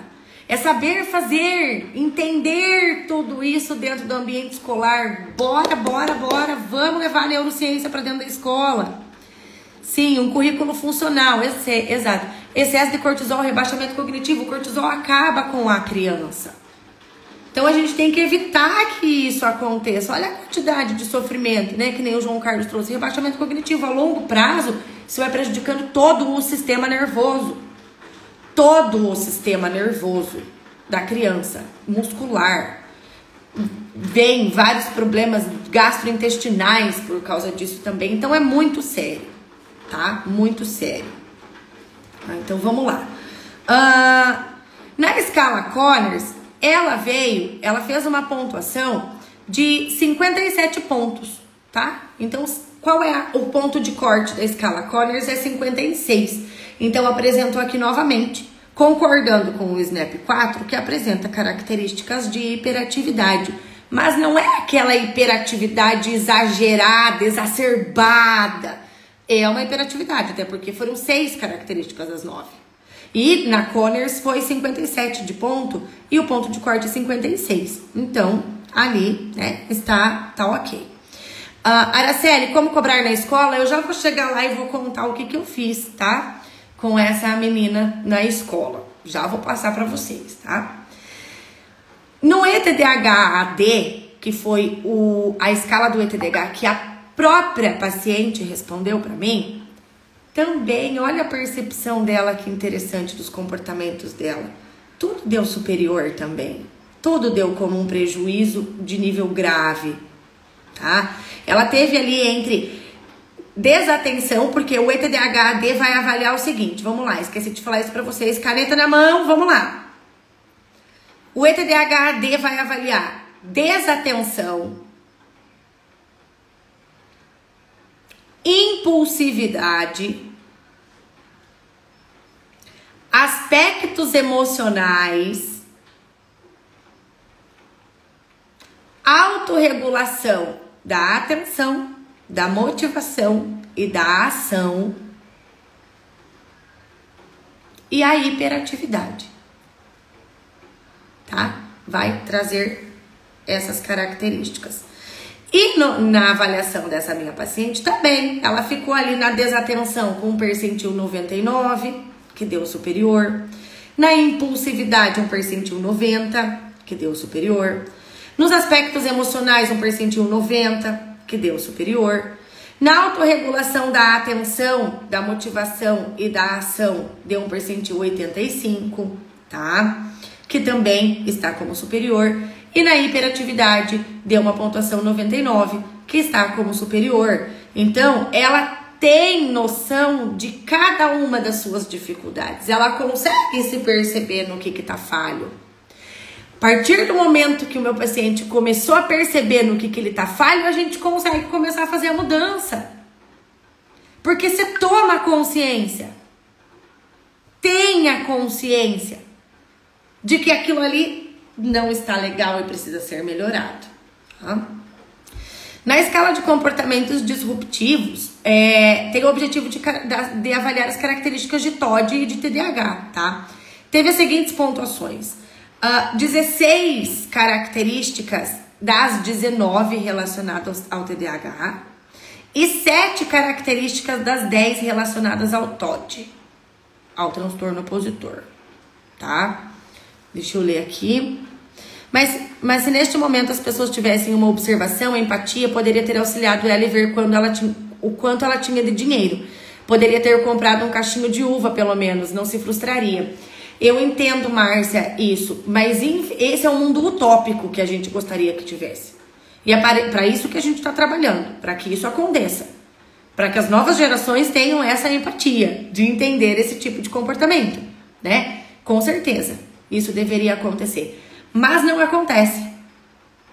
É saber fazer, entender tudo isso dentro do ambiente escolar. Bora, bora, bora. Vamos levar a neurociência pra dentro da escola. Sim, um currículo funcional, exato. Excesso de cortisol, rebaixamento cognitivo. O cortisol acaba com a criança. Então a gente tem que evitar que isso aconteça. Olha a quantidade de sofrimento, né? Que nem o João Carlos trouxe. Rebaixamento cognitivo a longo prazo, isso vai prejudicando todo o sistema nervoso. Todo o sistema nervoso da criança, muscular. Vem vários problemas gastrointestinais por causa disso também. Então é muito sério, tá? Muito sério. Então vamos lá. Na escala Conners, ela fez uma pontuação de 57 pontos, tá? Então, qual é o ponto de corte da escala Conners? É 56. Então, apresentou aqui novamente, concordando com o SNAP 4, que apresenta características de hiperatividade. Mas não é aquela hiperatividade exagerada, exacerbada. É uma hiperatividade, até porque foram 6 características das 9. E na Conners foi 57 de ponto e o ponto de corte é 56. Então, ali, né, está ok. Araceli, como cobrar na escola? Eu já vou chegar lá e vou contar o que eu fiz, tá? Com essa menina na escola. Já vou passar para vocês, tá? No ETDAH-AD, que foi a escala do ETDAH que a própria paciente respondeu para mim, também, olha a percepção dela, que interessante, dos comportamentos dela. Tudo deu superior também. Tudo deu como um prejuízo de nível grave, tá? Ela teve ali entre desatenção, porque o ETDAH-AD vai avaliar o seguinte, vamos lá, esqueci de falar isso pra vocês, caneta na mão, vamos lá. O ETDAH-AD vai avaliar desatenção, impulsividade, aspectos emocionais, autorregulação da atenção, da motivação e da ação e a hiperatividade, tá? Vai trazer essas características. E na avaliação dessa minha paciente também, ela ficou ali na desatenção com um percentil 99, que deu superior. Na impulsividade, um percentil 90, que deu superior. Nos aspectos emocionais, um percentil 90, que deu superior. Na autorregulação da atenção, da motivação e da ação, deu um percentil 85, tá? Que também está como superior. E na hiperatividade, deu uma pontuação 99, que está como superior. Então, ela tem noção de cada uma das suas dificuldades. Ela consegue se perceber no que tá falho. A partir do momento que o meu paciente começou a perceber no que ele tá falho, a gente consegue começar a fazer a mudança. Porque você toma consciência. Tenha consciência de que aquilo ali não está legal e precisa ser melhorado. Tá? Na escala de comportamentos disruptivos, tem o objetivo de avaliar as características de TOD e de TDAH, tá? Teve as seguintes pontuações. 16 características das 19 relacionadas ao TDAH e 7 características das 10 relacionadas ao TOD, ao transtorno opositor, tá? Deixa eu ler aqui. Mas se neste momento as pessoas tivessem uma observação, empatia, poderia ter auxiliado ela e ver o quanto ela tinha de dinheiro. Poderia ter comprado um cachinho de uva, pelo menos, não se frustraria. Eu entendo, Márcia, isso, mas esse é um mundo utópico que a gente gostaria que tivesse. E é para isso que a gente está trabalhando, para que isso aconteça. Para que as novas gerações tenham essa empatia de entender esse tipo de comportamento, né? Com certeza, isso deveria acontecer. Mas não acontece,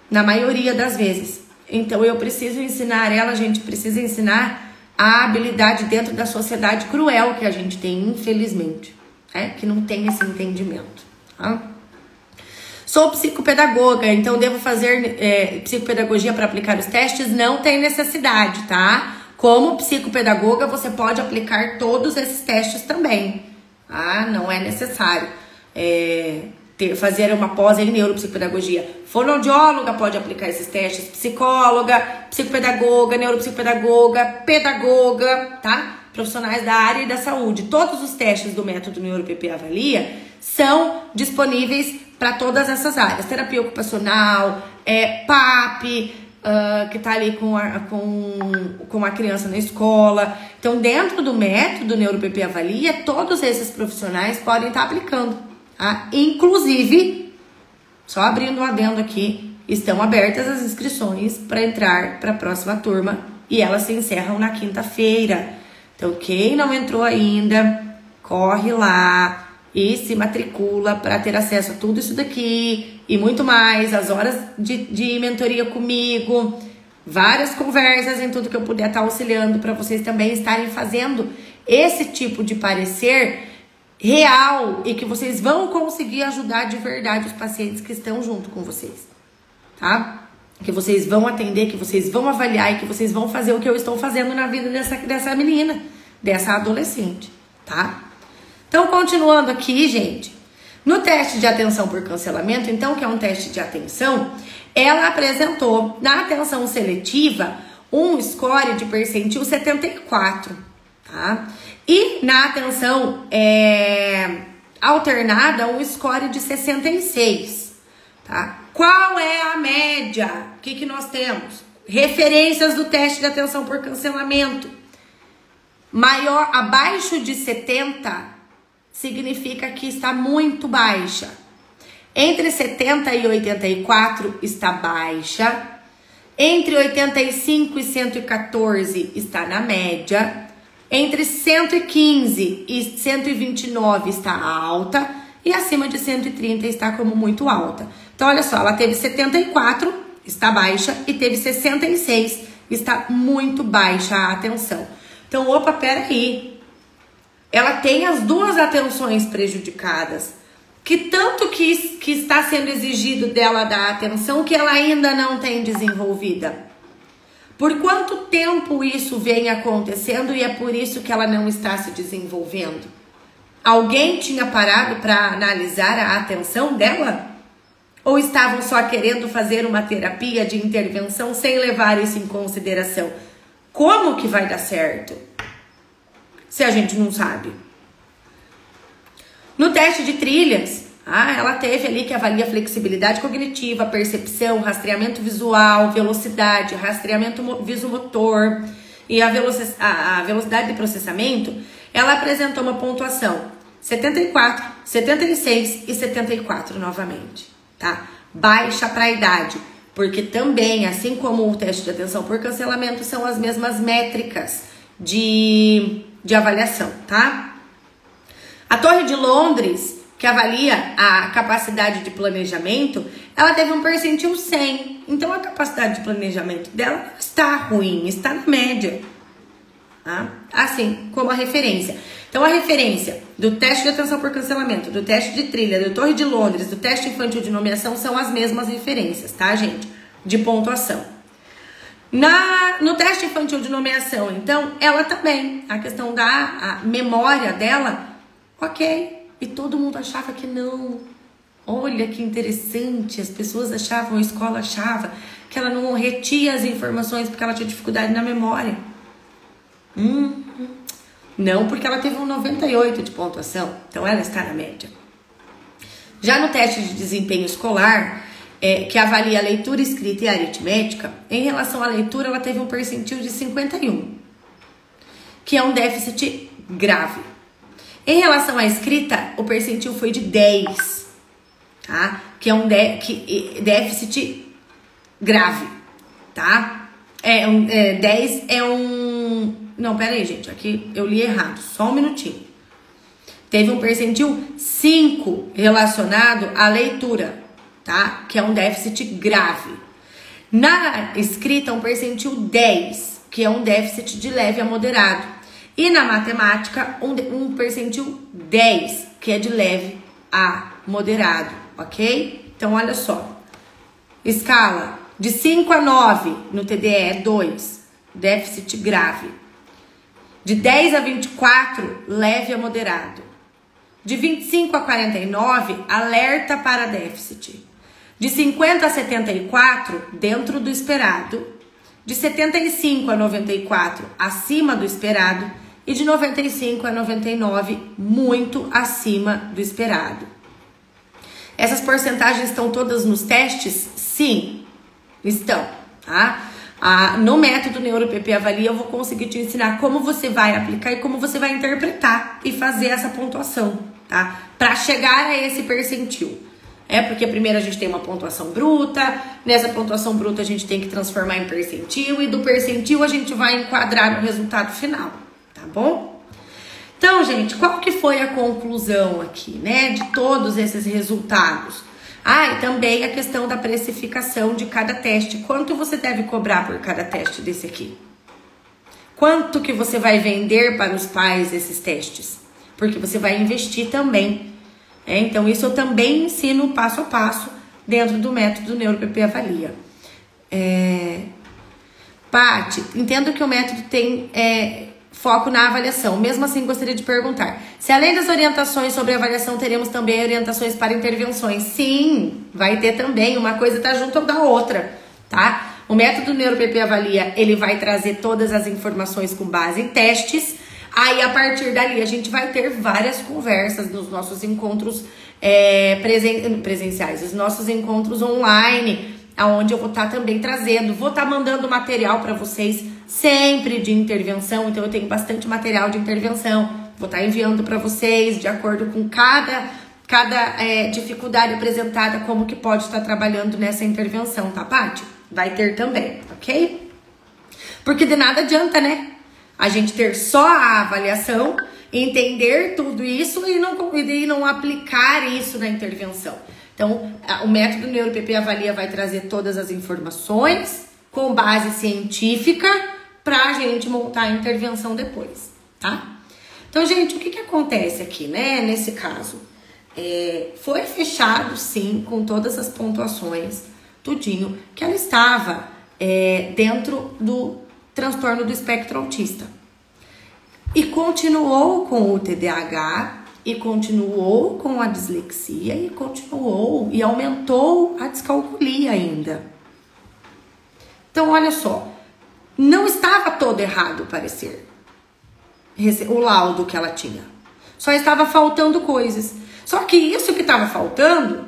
na maioria das vezes. Então eu preciso ensinar ela, a gente precisa ensinar a habilidade dentro da sociedade cruel que a gente tem, infelizmente. que não tem esse entendimento, tá? Sou psicopedagoga, então devo fazer psicopedagogia para aplicar os testes? Não tem necessidade, tá? Como psicopedagoga, você pode aplicar todos esses testes também, tá? Não é necessário fazer uma pós em neuropsicopedagogia. Fonoaudióloga pode aplicar esses testes, psicóloga, psicopedagoga, neuropsicopedagoga, pedagoga, tá? Profissionais da área e da saúde. Todos os testes do método NeuroPP Avalia são disponíveis para todas essas áreas. Terapia ocupacional, PAP, que tá ali com a criança na escola. Então, dentro do método NeuroPP Avalia, todos esses profissionais podem estar aplicando, tá? Inclusive, só abrindo um adendo aqui, estão abertas as inscrições para entrar para a próxima turma e elas se encerram na quinta-feira. Então, quem não entrou ainda, corre lá e se matricula para ter acesso a tudo isso daqui e muito mais, as horas de mentoria comigo, várias conversas em tudo que eu puder estar auxiliando para vocês também estarem fazendo esse tipo de parecer real e que vocês vão conseguir ajudar de verdade os pacientes que estão junto com vocês, tá? Que vocês vão atender, que vocês vão avaliar e que vocês vão fazer o que eu estou fazendo na vida dessa menina, dessa adolescente, tá? Então, continuando aqui, gente, no teste de atenção por cancelamento, então, que é um teste de atenção, ela apresentou na atenção seletiva um score de percentil 74, tá? E na atenção alternada, um score de 66, tá? Qual é a média? O que nós temos? Referências do teste de atenção por cancelamento. Maior, abaixo de 70, significa que está muito baixa. Entre 70 e 84 está baixa. Entre 85 e 114 está na média. Entre 115 e 129 está alta. E acima de 130 está como muito alta. Então, olha só, ela teve 74, está baixa. E teve 66, está muito baixa a atenção. Então, opa, peraí. Ela tem as duas atenções prejudicadas. Que tanto que está sendo exigido dela da atenção que ela ainda não tem desenvolvida. Por quanto tempo isso vem acontecendo e é por isso que ela não está se desenvolvendo? Alguém tinha parado para analisar a atenção dela? Ou estavam só querendo fazer uma terapia de intervenção sem levar isso em consideração? Como que vai dar certo? Se a gente não sabe. No teste de trilhas, ela teve ali que avalia flexibilidade cognitiva, percepção, rastreamento visual, velocidade, rastreamento visomotor e a velocidade de processamento. Ela apresentou uma pontuação 74, 76 e 74 novamente, tá? Baixa para a idade, porque também, assim como o teste de atenção por cancelamento, são as mesmas métricas de avaliação, tá? A Torre de Londres, que avalia a capacidade de planejamento, ela teve um percentil 100. Então, a capacidade de planejamento dela não está ruim, está na média. Tá? Assim como a referência. Então, a referência do teste de atenção por cancelamento, do teste de trilha, do Torre de Londres, do teste infantil de nomeação, são as mesmas referências, tá, gente? De pontuação. No teste infantil de nomeação, então, ela também, a questão da memória dela, ok. E todo mundo achava que não. Olha que interessante, as pessoas achavam, a escola achava que ela não retia as informações porque ela tinha dificuldade na memória. Não, porque ela teve um 98 de pontuação, então ela está na média. Já no teste de desempenho escolar, que avalia a leitura, escrita e aritmética, em relação à leitura, ela teve um percentil de 51, que é um déficit grave. Em relação à escrita, o percentil foi de 10, tá? Que é um déficit grave, tá? 10 é um... Não, pera aí, gente, aqui eu li errado, só um minutinho. Teve um percentil 5 relacionado à leitura, tá? Que é um déficit grave. Na escrita, um percentil 10, que é um déficit de leve a moderado. E na matemática, um percentil 10, que é de leve a moderado, ok? Então, olha só. Escala de 5 a 9 no TDE é 2, déficit grave. De 10 a 24, leve a moderado. De 25 a 49, alerta para déficit. De 50 a 74, dentro do esperado. De 75 a 94, acima do esperado. E de 95 a 99, muito acima do esperado. Essas porcentagens estão todas nos testes? Sim, estão, tá? No método NeuroPP Avalia, eu vou conseguir te ensinar como você vai aplicar e como você vai interpretar e fazer essa pontuação, tá? Para chegar a esse percentil. Porque primeiro a gente tem uma pontuação bruta, nessa pontuação bruta a gente tem que transformar em percentil e do percentil a gente vai enquadrar no resultado final, tá bom? Então, gente, qual que foi a conclusão aqui, né, de todos esses resultados? E também a questão da precificação de cada teste. Quanto você deve cobrar por cada teste desse aqui? Quanto que você vai vender para os pais esses testes? Porque você vai investir também. Então, isso eu também ensino passo a passo dentro do método NeuroPP Avalia. Paty, entendo que o método tem foco na avaliação. Mesmo assim, gostaria de perguntar, se além das orientações sobre avaliação, teremos também orientações para intervenções? Sim, vai ter também. Uma coisa tá junto da outra, tá? O método NeuroPP Avalia, ele vai trazer todas as informações com base em testes. Aí, a partir dali, a gente vai ter várias conversas nos nossos encontros presenciais, os nossos encontros online, aonde eu vou estar também trazendo, vou estar mandando material para vocês sempre de intervenção, então eu tenho bastante material de intervenção, vou estar enviando para vocês de acordo com cada dificuldade apresentada, como que pode estar trabalhando nessa intervenção, tá, Paty? Vai ter também, ok? Porque de nada adianta, né? A gente ter só a avaliação, entender tudo isso e não aplicar isso na intervenção. Então, o método NeuroPP Avalia vai trazer todas as informações com base científica pra gente montar a intervenção depois, tá? Então, gente, o que acontece aqui, né, nesse caso? Foi fechado, sim, com todas as pontuações, tudinho, que ela estava dentro do transtorno do espectro autista. E continuou com o TDAH, e continuou com a dislexia, e continuou, e aumentou a descalculia ainda. Então, olha só, não estava todo errado o parecer, o laudo que ela tinha. Só estava faltando coisas. Só que isso que estava faltando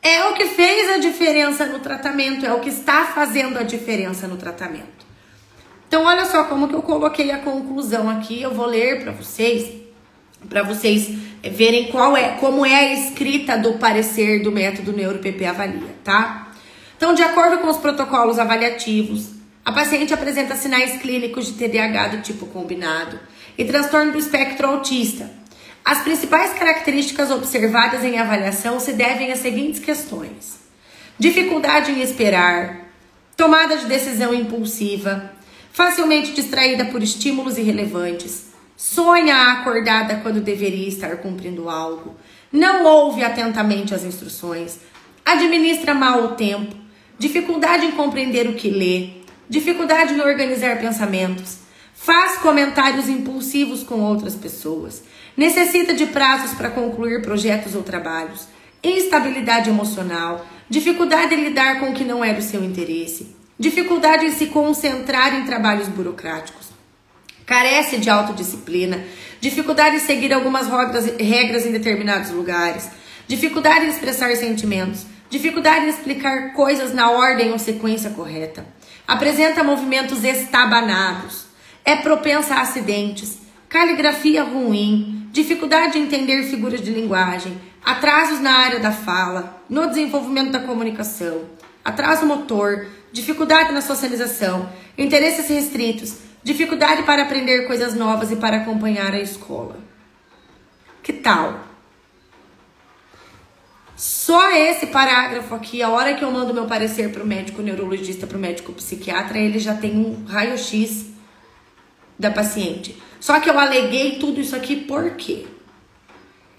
é o que fez a diferença no tratamento, é o que está fazendo a diferença no tratamento. Então, olha só como que eu coloquei a conclusão aqui. Eu vou ler para vocês verem como é a escrita do parecer do método NeuroPP Avalia, tá? Então, de acordo com os protocolos avaliativos, a paciente apresenta sinais clínicos de TDAH do tipo combinado e transtorno do espectro autista. As principais características observadas em avaliação se devem às seguintes questões: dificuldade em esperar, tomada de decisão impulsiva, facilmente distraída por estímulos irrelevantes, sonha acordada quando deveria estar cumprindo algo, não ouve atentamente as instruções, administra mal o tempo, dificuldade em compreender o que lê, dificuldade em organizar pensamentos, faz comentários impulsivos com outras pessoas, necessita de prazos para concluir projetos ou trabalhos, instabilidade emocional, dificuldade em lidar com o que não é do seu interesse, dificuldade em se concentrar em trabalhos burocráticos, carece de autodisciplina, dificuldade em seguir algumas regras em determinados lugares, dificuldade em expressar sentimentos, dificuldade em explicar coisas na ordem ou sequência correta, apresenta movimentos estabanados, é propensa a acidentes, caligrafia ruim, dificuldade em entender figuras de linguagem, atrasos na área da fala, no desenvolvimento da comunicação, atraso motor, dificuldade na socialização, interesses restritos, dificuldade para aprender coisas novas e para acompanhar a escola. Que tal? Só esse parágrafo aqui, a hora que eu mando meu parecer para o médico neurologista, para o médico psiquiatra, ele já tem um raio-x da paciente. Só que eu aleguei tudo isso aqui por quê?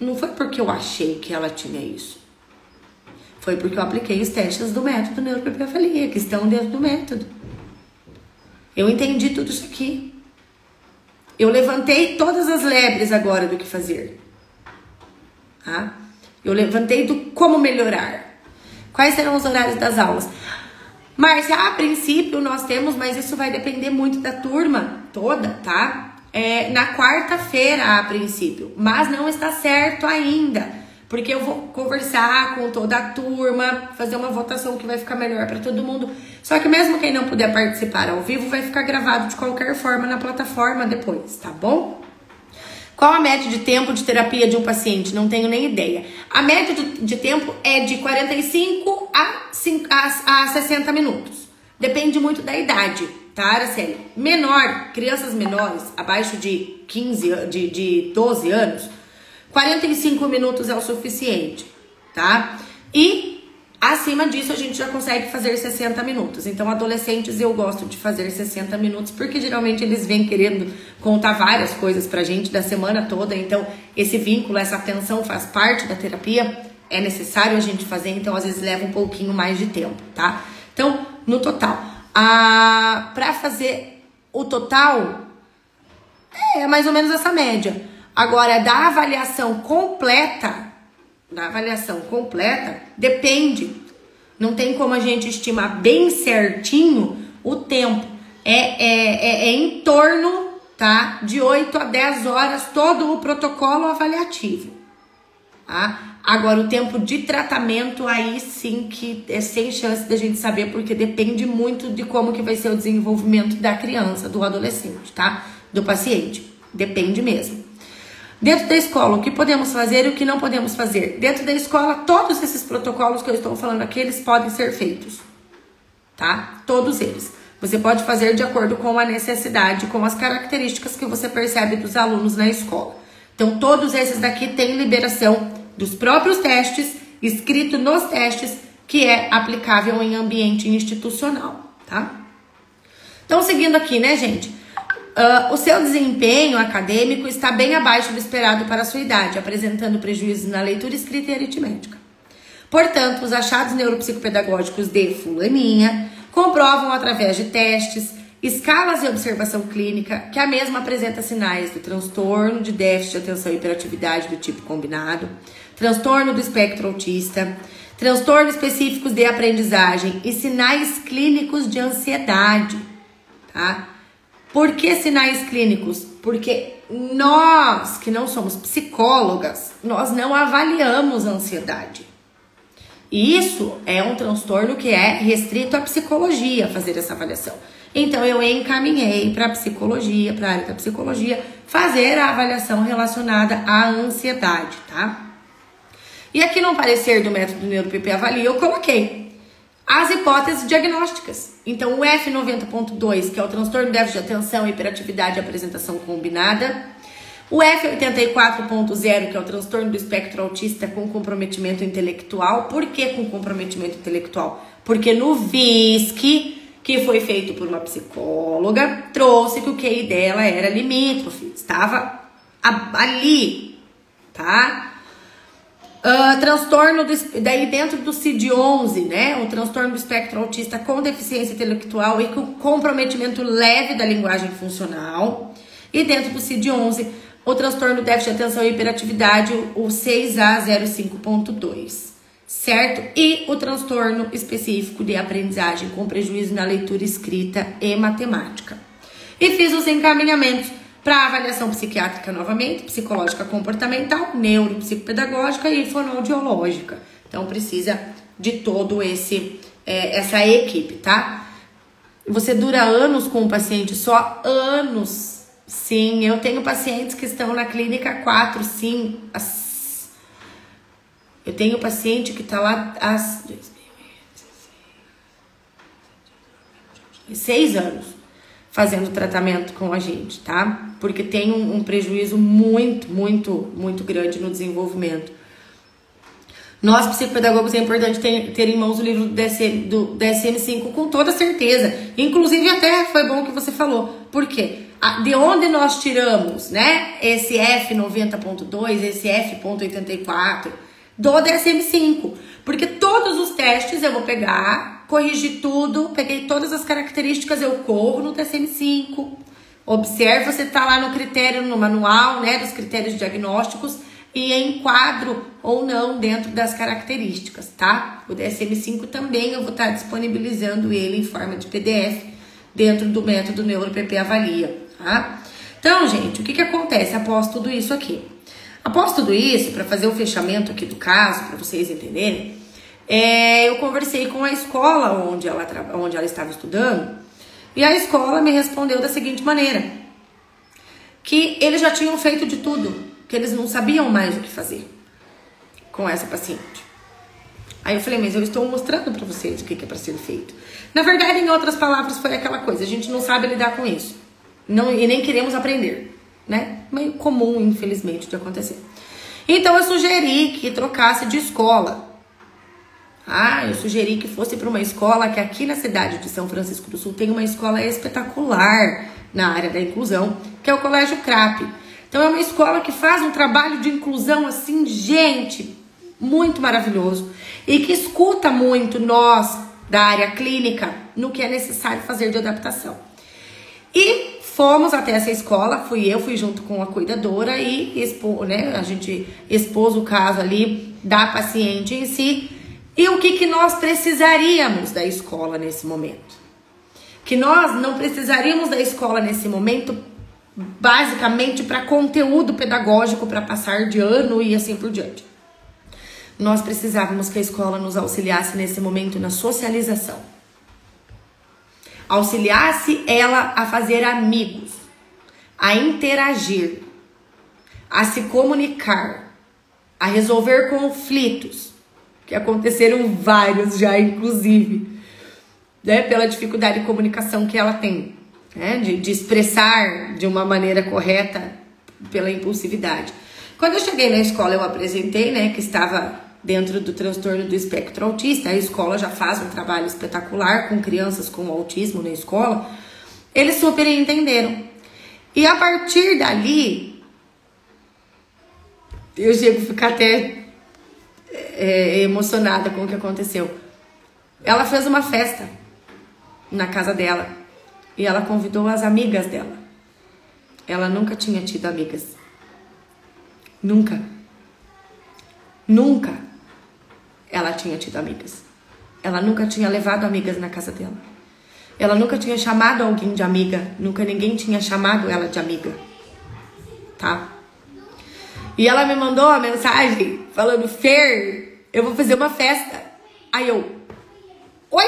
não foi porque eu achei que ela tinha isso. Foi porque eu apliquei os testes do método neuroPP-avalia, que estão dentro do método. Eu entendi tudo isso aqui. Eu levantei todas as lebres agora do que fazer. Tá? Eu levantei do como melhorar. Quais serão os horários das aulas? Márcia, a princípio nós temos, mas isso vai depender muito da turma toda, tá? Na quarta-feira, a princípio. Mas não está certo ainda. Porque eu vou conversar com toda a turma, fazer uma votação que vai ficar melhor para todo mundo. Só que mesmo quem não puder participar ao vivo, vai ficar gravado de qualquer forma na plataforma depois, tá bom? Qual a média de tempo de terapia de um paciente? Não tenho nem ideia. A média de tempo é de 45 a 60 minutos. Depende muito da idade, tá, Araceli? Crianças menores, abaixo de 12 anos, 45 minutos é o suficiente, tá? E acima disso a gente já consegue fazer 60 minutos. Então, adolescentes eu gosto de fazer 60 minutos, porque geralmente eles vêm querendo contar várias coisas pra gente da semana toda. Então, esse vínculo, essa atenção faz parte da terapia, é necessário a gente fazer, então às vezes leva um pouquinho mais de tempo, tá? Então, no total, pra fazer o total, é mais ou menos essa média. Agora, da avaliação completa, depende. Não tem como a gente estimar bem certinho o tempo. É em torno, tá, de 8 a 10 horas todo o protocolo avaliativo. Tá? Agora, o tempo de tratamento, aí sim que é sem chance da gente saber, porque depende muito de como que vai ser o desenvolvimento da criança, do adolescente, tá? Do paciente. Depende mesmo. Dentro da escola, o que podemos fazer e o que não podemos fazer? Dentro da escola, todos esses protocolos que eu estou falando aqui, eles podem ser feitos, tá? Todos eles. Você pode fazer de acordo com a necessidade, com as características que você percebe dos alunos na escola. Então, todos esses daqui têm liberação dos próprios testes, escrito nos testes, que é aplicável em ambiente institucional, tá? Então, seguindo aqui, né, gente? O seu desempenho acadêmico está bem abaixo do esperado para a sua idade, apresentando prejuízos na leitura, escrita e aritmética. Portanto, os achados neuropsicopedagógicos de fulaninha comprovam através de testes, escalas e observação clínica que a mesma apresenta sinais do transtorno de déficit de atenção e hiperatividade do tipo combinado, transtorno do espectro autista, transtornos específicos de aprendizagem e sinais clínicos de ansiedade, tá? Por que sinais clínicos? Porque nós, que não somos psicólogas, nós não avaliamos a ansiedade. E isso é um transtorno que é restrito à psicologia, fazer essa avaliação. Então, eu encaminhei para a psicologia, para a área da psicologia, fazer a avaliação relacionada à ansiedade, tá? E aqui no parecer do método neuroPP-avalia, eu coloquei as hipóteses diagnósticas. Então, o F90.2, que é o transtorno de déficit de atenção, hiperatividade e apresentação combinada. O F84.0, que é o transtorno do espectro autista com comprometimento intelectual. Por que com comprometimento intelectual? Porque no VISC, que foi feito por uma psicóloga, trouxe que o QI dela era limítrofe, estava ali, tá? Transtorno daí dentro do CID-11, né? O transtorno do espectro autista com deficiência intelectual e com comprometimento leve da linguagem funcional. E dentro do CID-11, o transtorno do déficit de atenção e hiperatividade, o 6A05.2, certo? E o transtorno específico de aprendizagem com prejuízo na leitura, escrita e matemática. E fiz os encaminhamentos para avaliação psiquiátrica novamente, psicológica comportamental, neuropsicopedagógica e fonoaudiológica. Então, precisa de todo essa equipe, tá? Você dura anos com o paciente, só anos. Sim, eu tenho pacientes que estão na clínica há 4, 5... Eu tenho paciente que está lá há 6 anos fazendo tratamento com a gente, tá? Porque tem um prejuízo muito, muito, muito grande no desenvolvimento. Nós, psicopedagogos, é importante ter em mãos o livro do DSM-5 com toda certeza. Inclusive, até foi bom que você falou. Por quê? de onde nós tiramos, né? Esse F90.2, esse F.84 do DSM-5. Porque todos os testes eu vou pegar, corrigir tudo, peguei todas as características, eu corro no DSM-5. Observe, você tá lá no critério, no manual, né, dos critérios diagnósticos e enquadro ou não dentro das características, tá? O DSM-5 também eu vou estar disponibilizando ele em forma de PDF dentro do método NeuroPP Avalia, tá? Então, gente, o que que acontece após tudo isso aqui? Após tudo isso, para fazer o fechamento aqui do caso, para vocês entenderem, eu conversei com a escola onde ela estava estudando, e a escola me respondeu da seguinte maneira, que eles já tinham feito de tudo, que eles não sabiam mais o que fazer com essa paciente. Aí eu falei, mas eu estou mostrando para vocês o que é para ser feito. Na verdade, em outras palavras, foi aquela coisa, a gente não sabe lidar com isso, e nem queremos aprender, né? Meio comum, infelizmente, de acontecer. Então eu sugeri que trocasse de escola. Eu sugeri que fosse para uma escola que aqui na cidade de São Francisco do Sul tem uma escola espetacular na área da inclusão, que é o Colégio CRAP. Então é uma escola que faz um trabalho de inclusão assim, gente, muito maravilhoso. E que escuta muito nós da área clínica no que é necessário fazer de adaptação. E fomos até essa escola, fui junto com a cuidadora e a gente expôs o caso ali da paciente em si. E o que nós precisaríamos da escola nesse momento? Que nós não precisaríamos da escola nesse momento, basicamente para conteúdo pedagógico, para passar de ano e assim por diante. Nós precisávamos que a escola nos auxiliasse nesse momento na socialização. Auxiliasse ela a fazer amigos, a interagir, a se comunicar, a resolver conflitos, que aconteceram vários já, inclusive, né, pela dificuldade de comunicação que ela tem, né, de expressar de uma maneira correta pela impulsividade. Quando eu cheguei na escola, eu apresentei, né, que estava dentro do transtorno do espectro autista. A escola já faz um trabalho espetacular com crianças com autismo na escola. Eles super entenderam. E a partir dali, eu chego a ficar até emocionada com o que aconteceu. Ela fez uma festa na casa dela e ela convidou as amigas dela. Ela nunca tinha tido amigas. Nunca ela tinha tido amigas. Ela nunca tinha levado amigas na casa dela. Ela nunca tinha chamado alguém de amiga. Nunca ninguém tinha chamado ela de amiga. Tá? E ela me mandou uma mensagem falando, Fer, eu vou fazer uma festa. Aí eu, oi?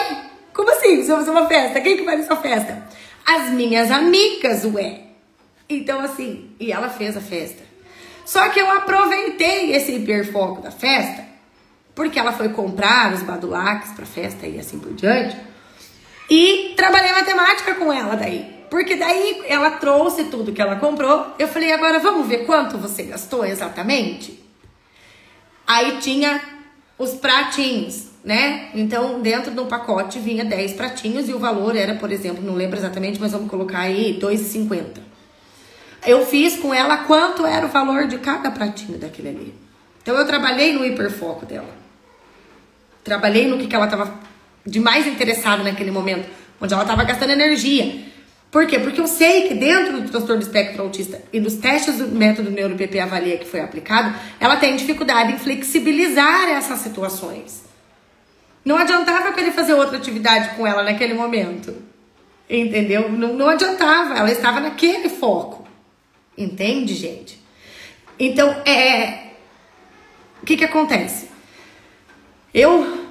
Como assim você vai fazer uma festa? Quem que vai nessa festa? As minhas amigas, ué. Então assim, e ela fez a festa. Só que eu aproveitei esse hiperfoco da festa, porque ela foi comprar os badulaques pra festa e assim por diante, e trabalhei matemática com ela daí. Porque daí ela trouxe tudo que ela comprou, eu falei, agora vamos ver quanto você gastou exatamente? Aí tinha os pratinhos, né? Então dentro do pacote vinha 10 pratinhos e o valor era, por exemplo, não lembro exatamente, mas vamos colocar aí R$2,50. Eu fiz com ela quanto era o valor de cada pratinho daquele ali. Então eu trabalhei no hiperfoco dela. Trabalhei no que ela estava de mais interessada naquele momento, onde ela estava gastando energia. Por quê? Porque eu sei que dentro do transtorno do espectro autista e dos testes do método NeuroPP Avalia que foi aplicado, ela tem dificuldade em flexibilizar essas situações. Não adiantava eu querer fazer outra atividade com ela naquele momento. Entendeu? Não adiantava, ela estava naquele foco. Entende, gente? Então, o que acontece? Eu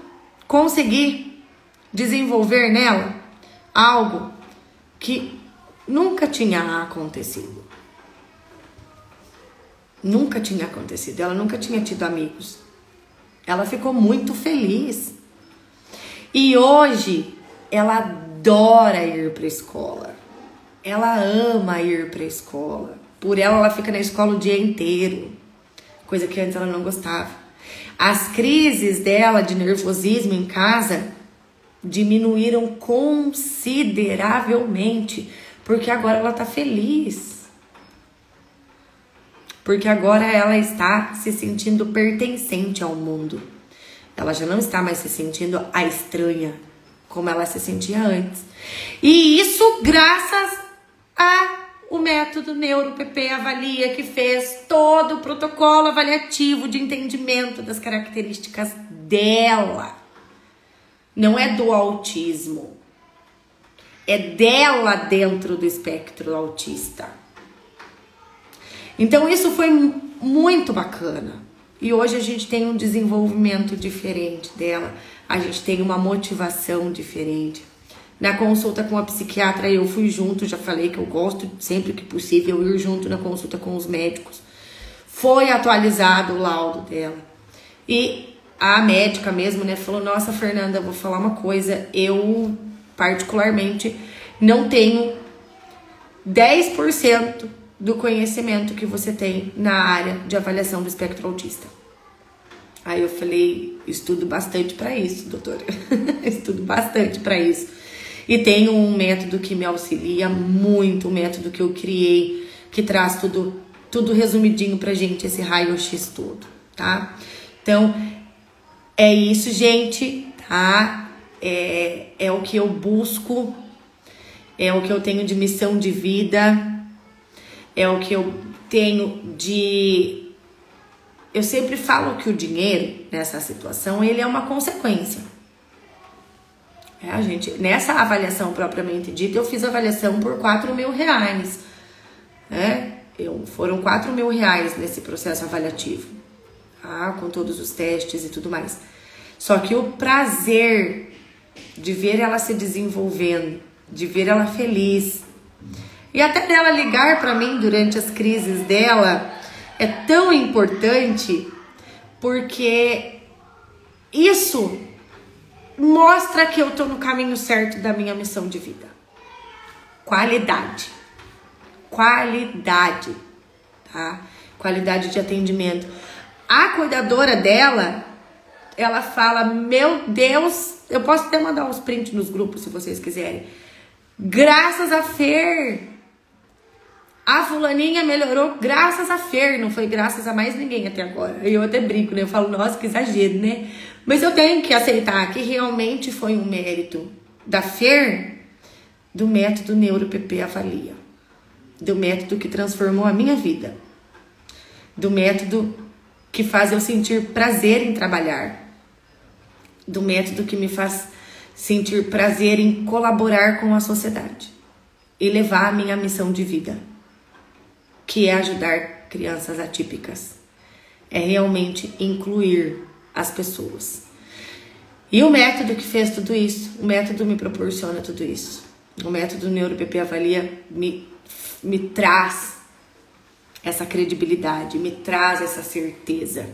consegui desenvolver nela algo que nunca tinha acontecido. Nunca tinha acontecido. Ela nunca tinha tido amigos. Ela ficou muito feliz. E hoje, ela adora ir para a escola. Ela ama ir para a escola. Por ela fica na escola o dia inteiro. Coisa que antes ela não gostava. As crises dela de nervosismo em casa diminuíram consideravelmente. Porque agora ela tá feliz. Porque agora ela está se sentindo pertencente ao mundo. Ela já não está mais se sentindo a estranha, como ela se sentia antes. E isso graças ao método NeuroPP Avalia, que fez todo o protocolo avaliativo de entendimento das características dela. Não é do autismo. É dela dentro do espectro autista. Então isso foi muito bacana. E hoje a gente tem um desenvolvimento diferente dela. A gente tem uma motivação diferente. Na consulta com a psiquiatra eu fui junto, já falei que eu gosto sempre que possível ir junto na consulta com os médicos. Foi atualizado o laudo dela. E a médica mesmo, né, falou: nossa, Fernanda, eu vou falar uma coisa, eu particularmente não tenho 10% do conhecimento que você tem na área de avaliação do espectro autista. Aí eu falei: estudo bastante para isso, doutora. Estudo bastante para isso. E tenho um método que me auxilia muito, um método que eu criei, que traz tudo resumidinho pra gente, esse raio-x todo, tá? Então, é isso, gente, tá? É o que eu busco, é o que eu tenho de missão de vida, é o que eu tenho de... Eu sempre falo que o dinheiro, nessa situação, ele é uma consequência. Gente, nessa avaliação propriamente dita, eu fiz avaliação por R$4.000, né? Foram R$4.000 nesse processo avaliativo, tá? Com todos os testes e tudo mais. Só que o prazer de ver ela se desenvolvendo, de ver ela feliz, e até dela ligar para mim durante as crises dela, é tão importante, porque isso mostra que eu tô no caminho certo da minha missão de vida. Qualidade, tá? Qualidade de atendimento. A cuidadora dela, ela fala: meu Deus, eu posso até mandar uns prints nos grupos se vocês quiserem. Graças a Fer, a fulaninha melhorou graças a Fer, não foi graças a mais ninguém até agora. Eu até brinco, né? Eu falo: nossa, que exagero, né? Mas eu tenho que aceitar que realmente foi um mérito da Fer, do método NeuroPP Avalia, do método que transformou a minha vida, do método que faz eu sentir prazer em trabalhar, do método que me faz sentir prazer em colaborar com a sociedade e levar a minha missão de vida, que é ajudar crianças atípicas, é realmente incluir as pessoas. E o método que fez tudo isso, o método me proporciona tudo isso. O método NeuroPP Avalia me traz essa credibilidade, me traz essa certeza.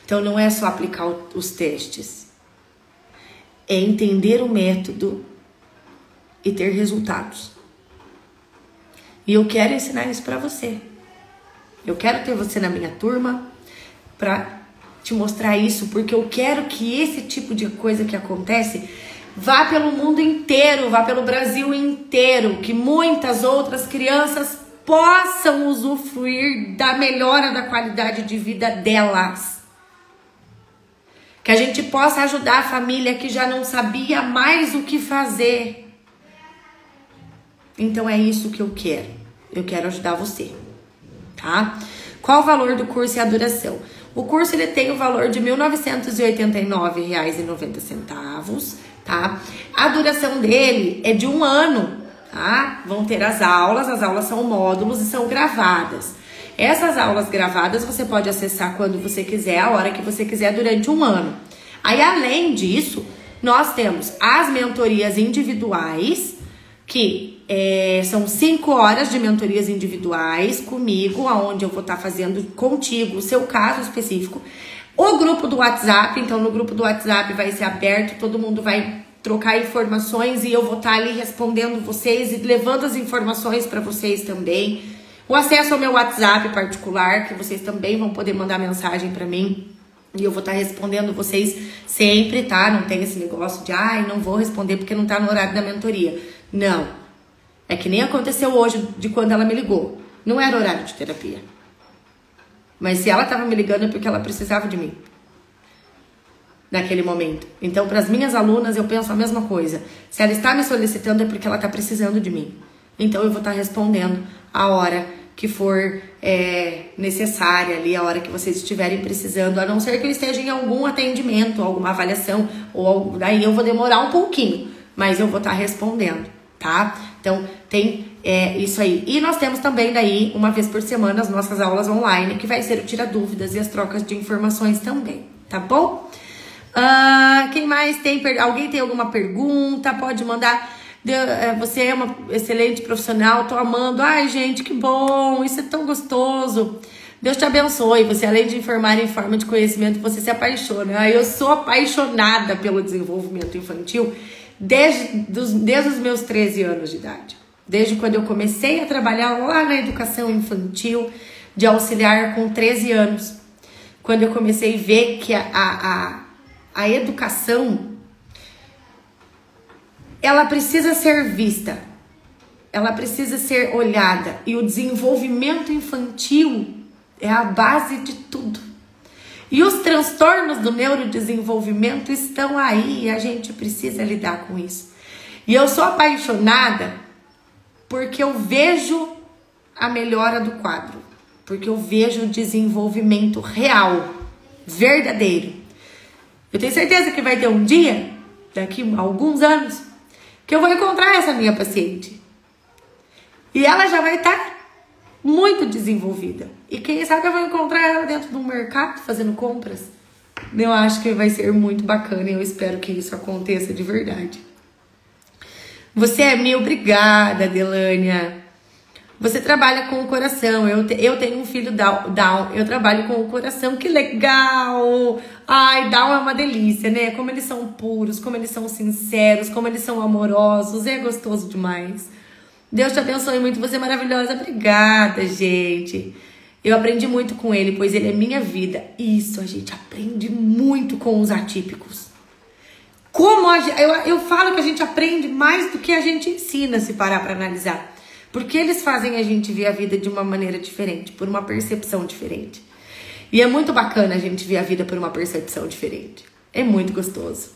Então não é só aplicar os testes, é entender o método e ter resultados. E eu quero ensinar isso para você. Eu quero ter você na minha turma para te mostrar isso, porque eu quero que esse tipo de coisa que acontece vá pelo mundo inteiro, vá pelo Brasil inteiro, que muitas outras crianças possam usufruir da melhora da qualidade de vida delas. Que a gente possa ajudar a família que já não sabia mais o que fazer. Então é isso que eu quero. Eu quero ajudar você, tá? Qual o valor do curso e a duração? O curso ele tem o valor de R$ 1.989,90, tá? A duração dele é de 1 ano, tá? Vão ter as aulas são módulos e são gravadas. Essas aulas gravadas você pode acessar quando você quiser, a hora que você quiser, durante 1 ano. Aí, além disso, nós temos as mentorias individuais, que são 5 horas de mentorias individuais comigo, onde eu vou estar fazendo contigo o seu caso específico. O grupo do WhatsApp, então no grupo do WhatsApp vai ser aberto, todo mundo vai trocar informações e eu vou estar ali respondendo vocês e levando as informações para vocês também. O acesso ao meu WhatsApp particular, que vocês também vão poder mandar mensagem para mim. E eu vou estar respondendo vocês sempre, tá? Não tem esse negócio de, não vou responder porque não tá no horário da mentoria. Não. É que nem aconteceu hoje de quando ela me ligou. Não era horário de terapia. Mas se ela estava me ligando é porque ela precisava de mim. Naquele momento. Então, para as minhas alunas, eu penso a mesma coisa. Se ela está me solicitando é porque ela está precisando de mim. Então, eu vou estar respondendo a hora que for necessária ali, a hora que vocês estiverem precisando, a não ser que eu esteja em algum atendimento, alguma avaliação, ou daí eu vou demorar um pouquinho, mas eu vou estar respondendo, tá? Então, tem isso aí. E nós temos também daí, uma vez por semana, as nossas aulas online, que vai ser o Tira Dúvidas e as trocas de informações também, tá bom? Quem mais tem? Alguém tem alguma pergunta? Pode mandar. Você é uma excelente profissional, tô amando. Ai, gente, que bom, isso é tão gostoso. Deus te abençoe. Você, além de informar em forma de conhecimento, você se apaixona. Eu sou apaixonada pelo desenvolvimento infantil desde os meus 13 anos de idade. Desde quando eu comecei a trabalhar lá na educação infantil, de auxiliar com 13 anos. Quando eu comecei a ver que a educação, ela precisa ser vista, ela precisa ser olhada, e o desenvolvimento infantil é a base de tudo. E os transtornos do neurodesenvolvimento estão aí e a gente precisa lidar com isso. E eu sou apaixonada porque eu vejo a melhora do quadro, porque eu vejo o desenvolvimento real, verdadeiro. Eu tenho certeza que vai ter um dia, daqui a alguns anos, que eu vou encontrar essa minha paciente. E ela já vai estar muito desenvolvida. E quem sabe eu vou encontrar ela dentro de um mercado fazendo compras. Eu acho que vai ser muito bacana e eu espero que isso aconteça de verdade. Você é minha, obrigada, Delânia. Você trabalha com o coração. Eu tenho um filho Down. Eu trabalho com o coração. Que legal! Ai, Down é uma delícia, né? Como eles são puros, como eles são sinceros, como eles são amorosos. É gostoso demais. Deus te abençoe muito. Você é maravilhosa. Obrigada, gente. Eu aprendi muito com ele, pois ele é minha vida. Isso, a gente aprende muito com os atípicos. Eu falo que a gente aprende mais do que a gente ensina, se parar para analisar. Porque eles fazem a gente ver a vida de uma maneira diferente, por uma percepção diferente. E é muito bacana a gente ver a vida por uma percepção diferente. É muito gostoso.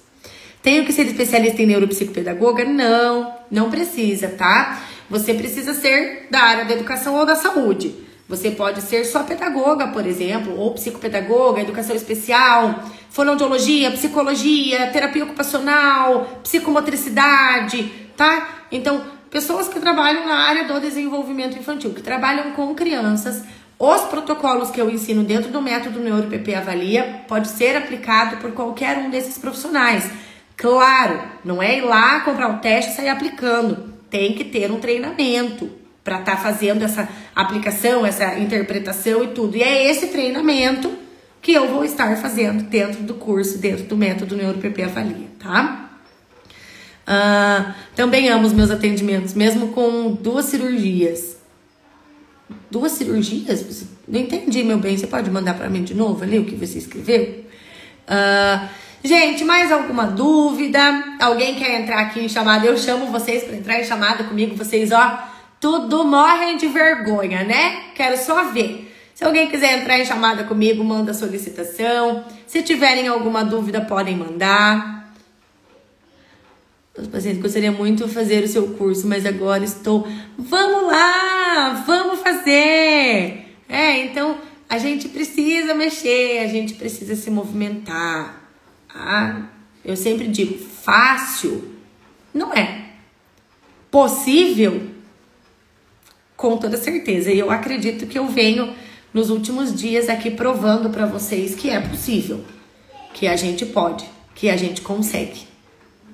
Tenho que ser especialista em neuropsicopedagoga? Não, não precisa, tá? Você precisa ser da área da educação ou da saúde. Você pode ser só pedagoga, por exemplo, ou psicopedagoga, educação especial, fonoaudiologia, psicologia, terapia ocupacional, psicomotricidade, tá? Então, pessoas que trabalham na área do desenvolvimento infantil, que trabalham com crianças, os protocolos que eu ensino dentro do método NeuroPP Avalia pode ser aplicado por qualquer um desses profissionais. Claro, não é ir lá, comprar o teste e sair aplicando. Tem que ter um treinamento para estar fazendo essa aplicação, essa interpretação e tudo. E é esse treinamento que eu vou estar fazendo dentro do curso, dentro do método NeuroPP Avalia, tá? Também amo os meus atendimentos, mesmo com 2 cirurgias. 2 cirurgias? Não entendi, meu bem. Você pode mandar para mim de novo ali o que você escreveu? Gente, mais alguma dúvida? Alguém quer entrar aqui em chamada? Eu chamo vocês para entrar em chamada comigo. Vocês, ó, tudo morrem de vergonha, né? Quero só ver. Se alguém quiser entrar em chamada comigo, manda solicitação. Se tiverem alguma dúvida, podem mandar. Os pacientes gostariam muito de fazer o seu curso, mas agora estou... Vamos lá! Vamos fazer! Então, a gente precisa mexer, a gente precisa se movimentar. Eu sempre digo, fácil não é. Possível, com toda certeza. E eu acredito que eu venho nos últimos dias aqui provando para vocês que é possível, que a gente pode, que a gente consegue.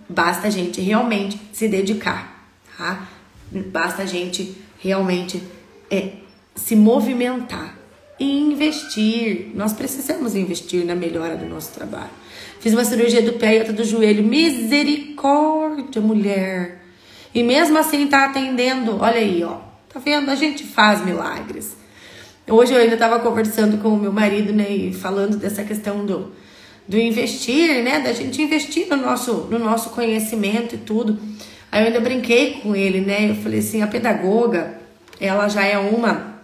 Basta a gente realmente se dedicar, tá? Basta a gente realmente se movimentar e investir. Nós precisamos investir na melhora do nosso trabalho. Fiz uma cirurgia do pé e outra do joelho. Misericórdia, mulher. E mesmo assim tá atendendo. Olha aí, ó. Tá vendo? A gente faz milagres. Hoje eu ainda tava conversando com o meu marido, né? E falando dessa questão do investir, né? Da gente investir no nosso conhecimento e tudo. Aí eu ainda brinquei com ele, né? Eu falei assim, a pedagoga, ela já é uma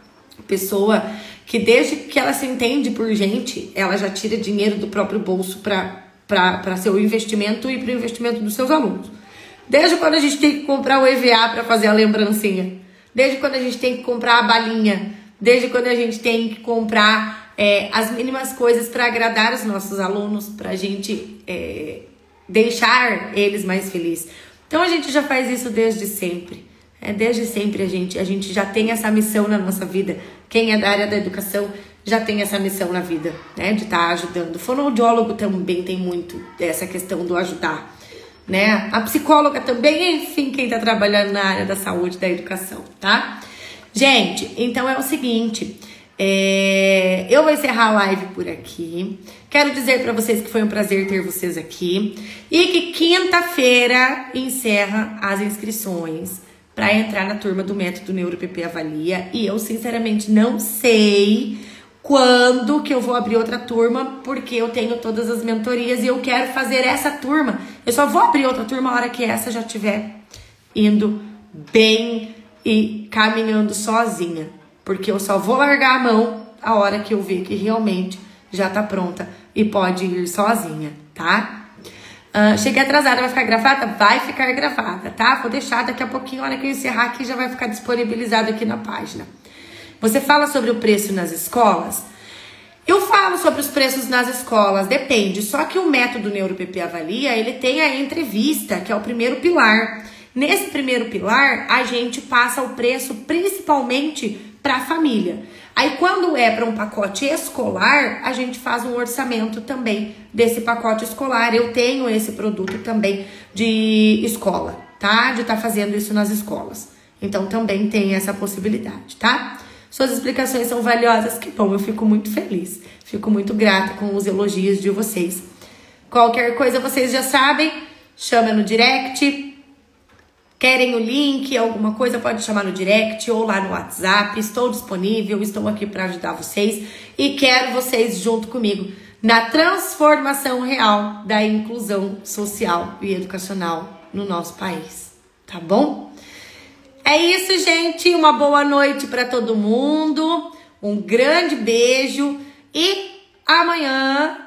pessoa que desde que ela se entende por gente, ela já tira dinheiro do próprio bolso para seu investimento e para o investimento dos seus alunos. Desde quando a gente tem que comprar o EVA para fazer a lembrancinha, desde quando a gente tem que comprar a balinha, desde quando a gente tem que comprar as mínimas coisas para agradar os nossos alunos, para a gente deixar eles mais felizes. Então a gente já faz isso desde sempre. Desde sempre a gente já tem essa missão na nossa vida. Quem é da área da educação já tem essa missão na vida, né? De estar ajudando. O fonoaudiólogo também tem muito essa questão do ajudar, né? A psicóloga também, enfim, quem tá trabalhando na área da saúde, da educação, tá? Gente, então é o seguinte, eu vou encerrar a live por aqui. Quero dizer pra vocês que foi um prazer ter vocês aqui e que quinta-feira encerra as inscrições para entrar na turma do Método NeuroPP Avalia. E eu, sinceramente, não sei quando que eu vou abrir outra turma, porque eu tenho todas as mentorias e eu quero fazer essa turma. Eu só vou abrir outra turma a hora que essa já estiver indo bem e caminhando sozinha. Porque eu só vou largar a mão a hora que eu ver que realmente já tá pronta e pode ir sozinha, tá? Cheguei atrasada, vai ficar gravada? Vai ficar gravada, tá? Vou deixar daqui a pouquinho, a hora que eu encerrar aqui, já vai ficar disponibilizado aqui na página. Você fala sobre o preço nas escolas? Eu falo sobre os preços nas escolas, depende. Só que o método NeuroPP Avalia, ele tem a entrevista, que é o primeiro pilar. Nesse primeiro pilar, a gente passa o preço principalmente para a família. Aí quando é para um pacote escolar, a gente faz um orçamento também desse pacote escolar. Eu tenho esse produto também de escola, tá? De estar fazendo isso nas escolas. Então também tem essa possibilidade, tá? Suas explicações são valiosas, que bom, eu fico muito feliz. Fico muito grata com os elogios de vocês. Qualquer coisa vocês já sabem, chama no direct. Querem o link, alguma coisa, pode chamar no direct ou lá no WhatsApp. Estou disponível, estou aqui para ajudar vocês. E quero vocês junto comigo na transformação real da inclusão social e educacional no nosso país. Tá bom? É isso, gente. Uma boa noite para todo mundo. Um grande beijo. E amanhã,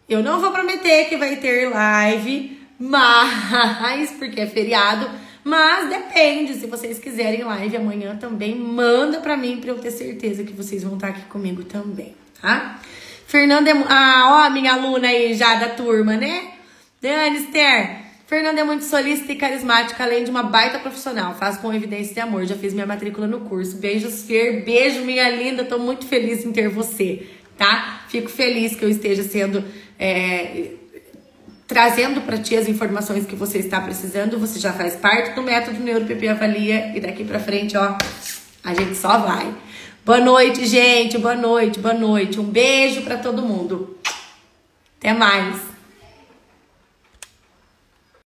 eu não vou prometer que vai ter live, mas porque é feriado. Mas depende, se vocês quiserem live amanhã também, manda pra mim pra eu ter certeza que vocês vão estar aqui comigo também, tá? Fernanda ó, minha aluna aí já da turma, né? Dani Esther, Fernanda é muito solícita e carismática, além de uma baita profissional, faz com evidência de amor, já fiz minha matrícula no curso. Beijos, Fer, beijo, minha linda, tô muito feliz em ter você, tá? Fico feliz que eu esteja sendo... trazendo para ti as informações que você está precisando. Você já faz parte do método NeuroPP Avalia e daqui para frente, ó, a gente só vai. Boa noite, gente. Boa noite, boa noite. Um beijo para todo mundo. Até mais.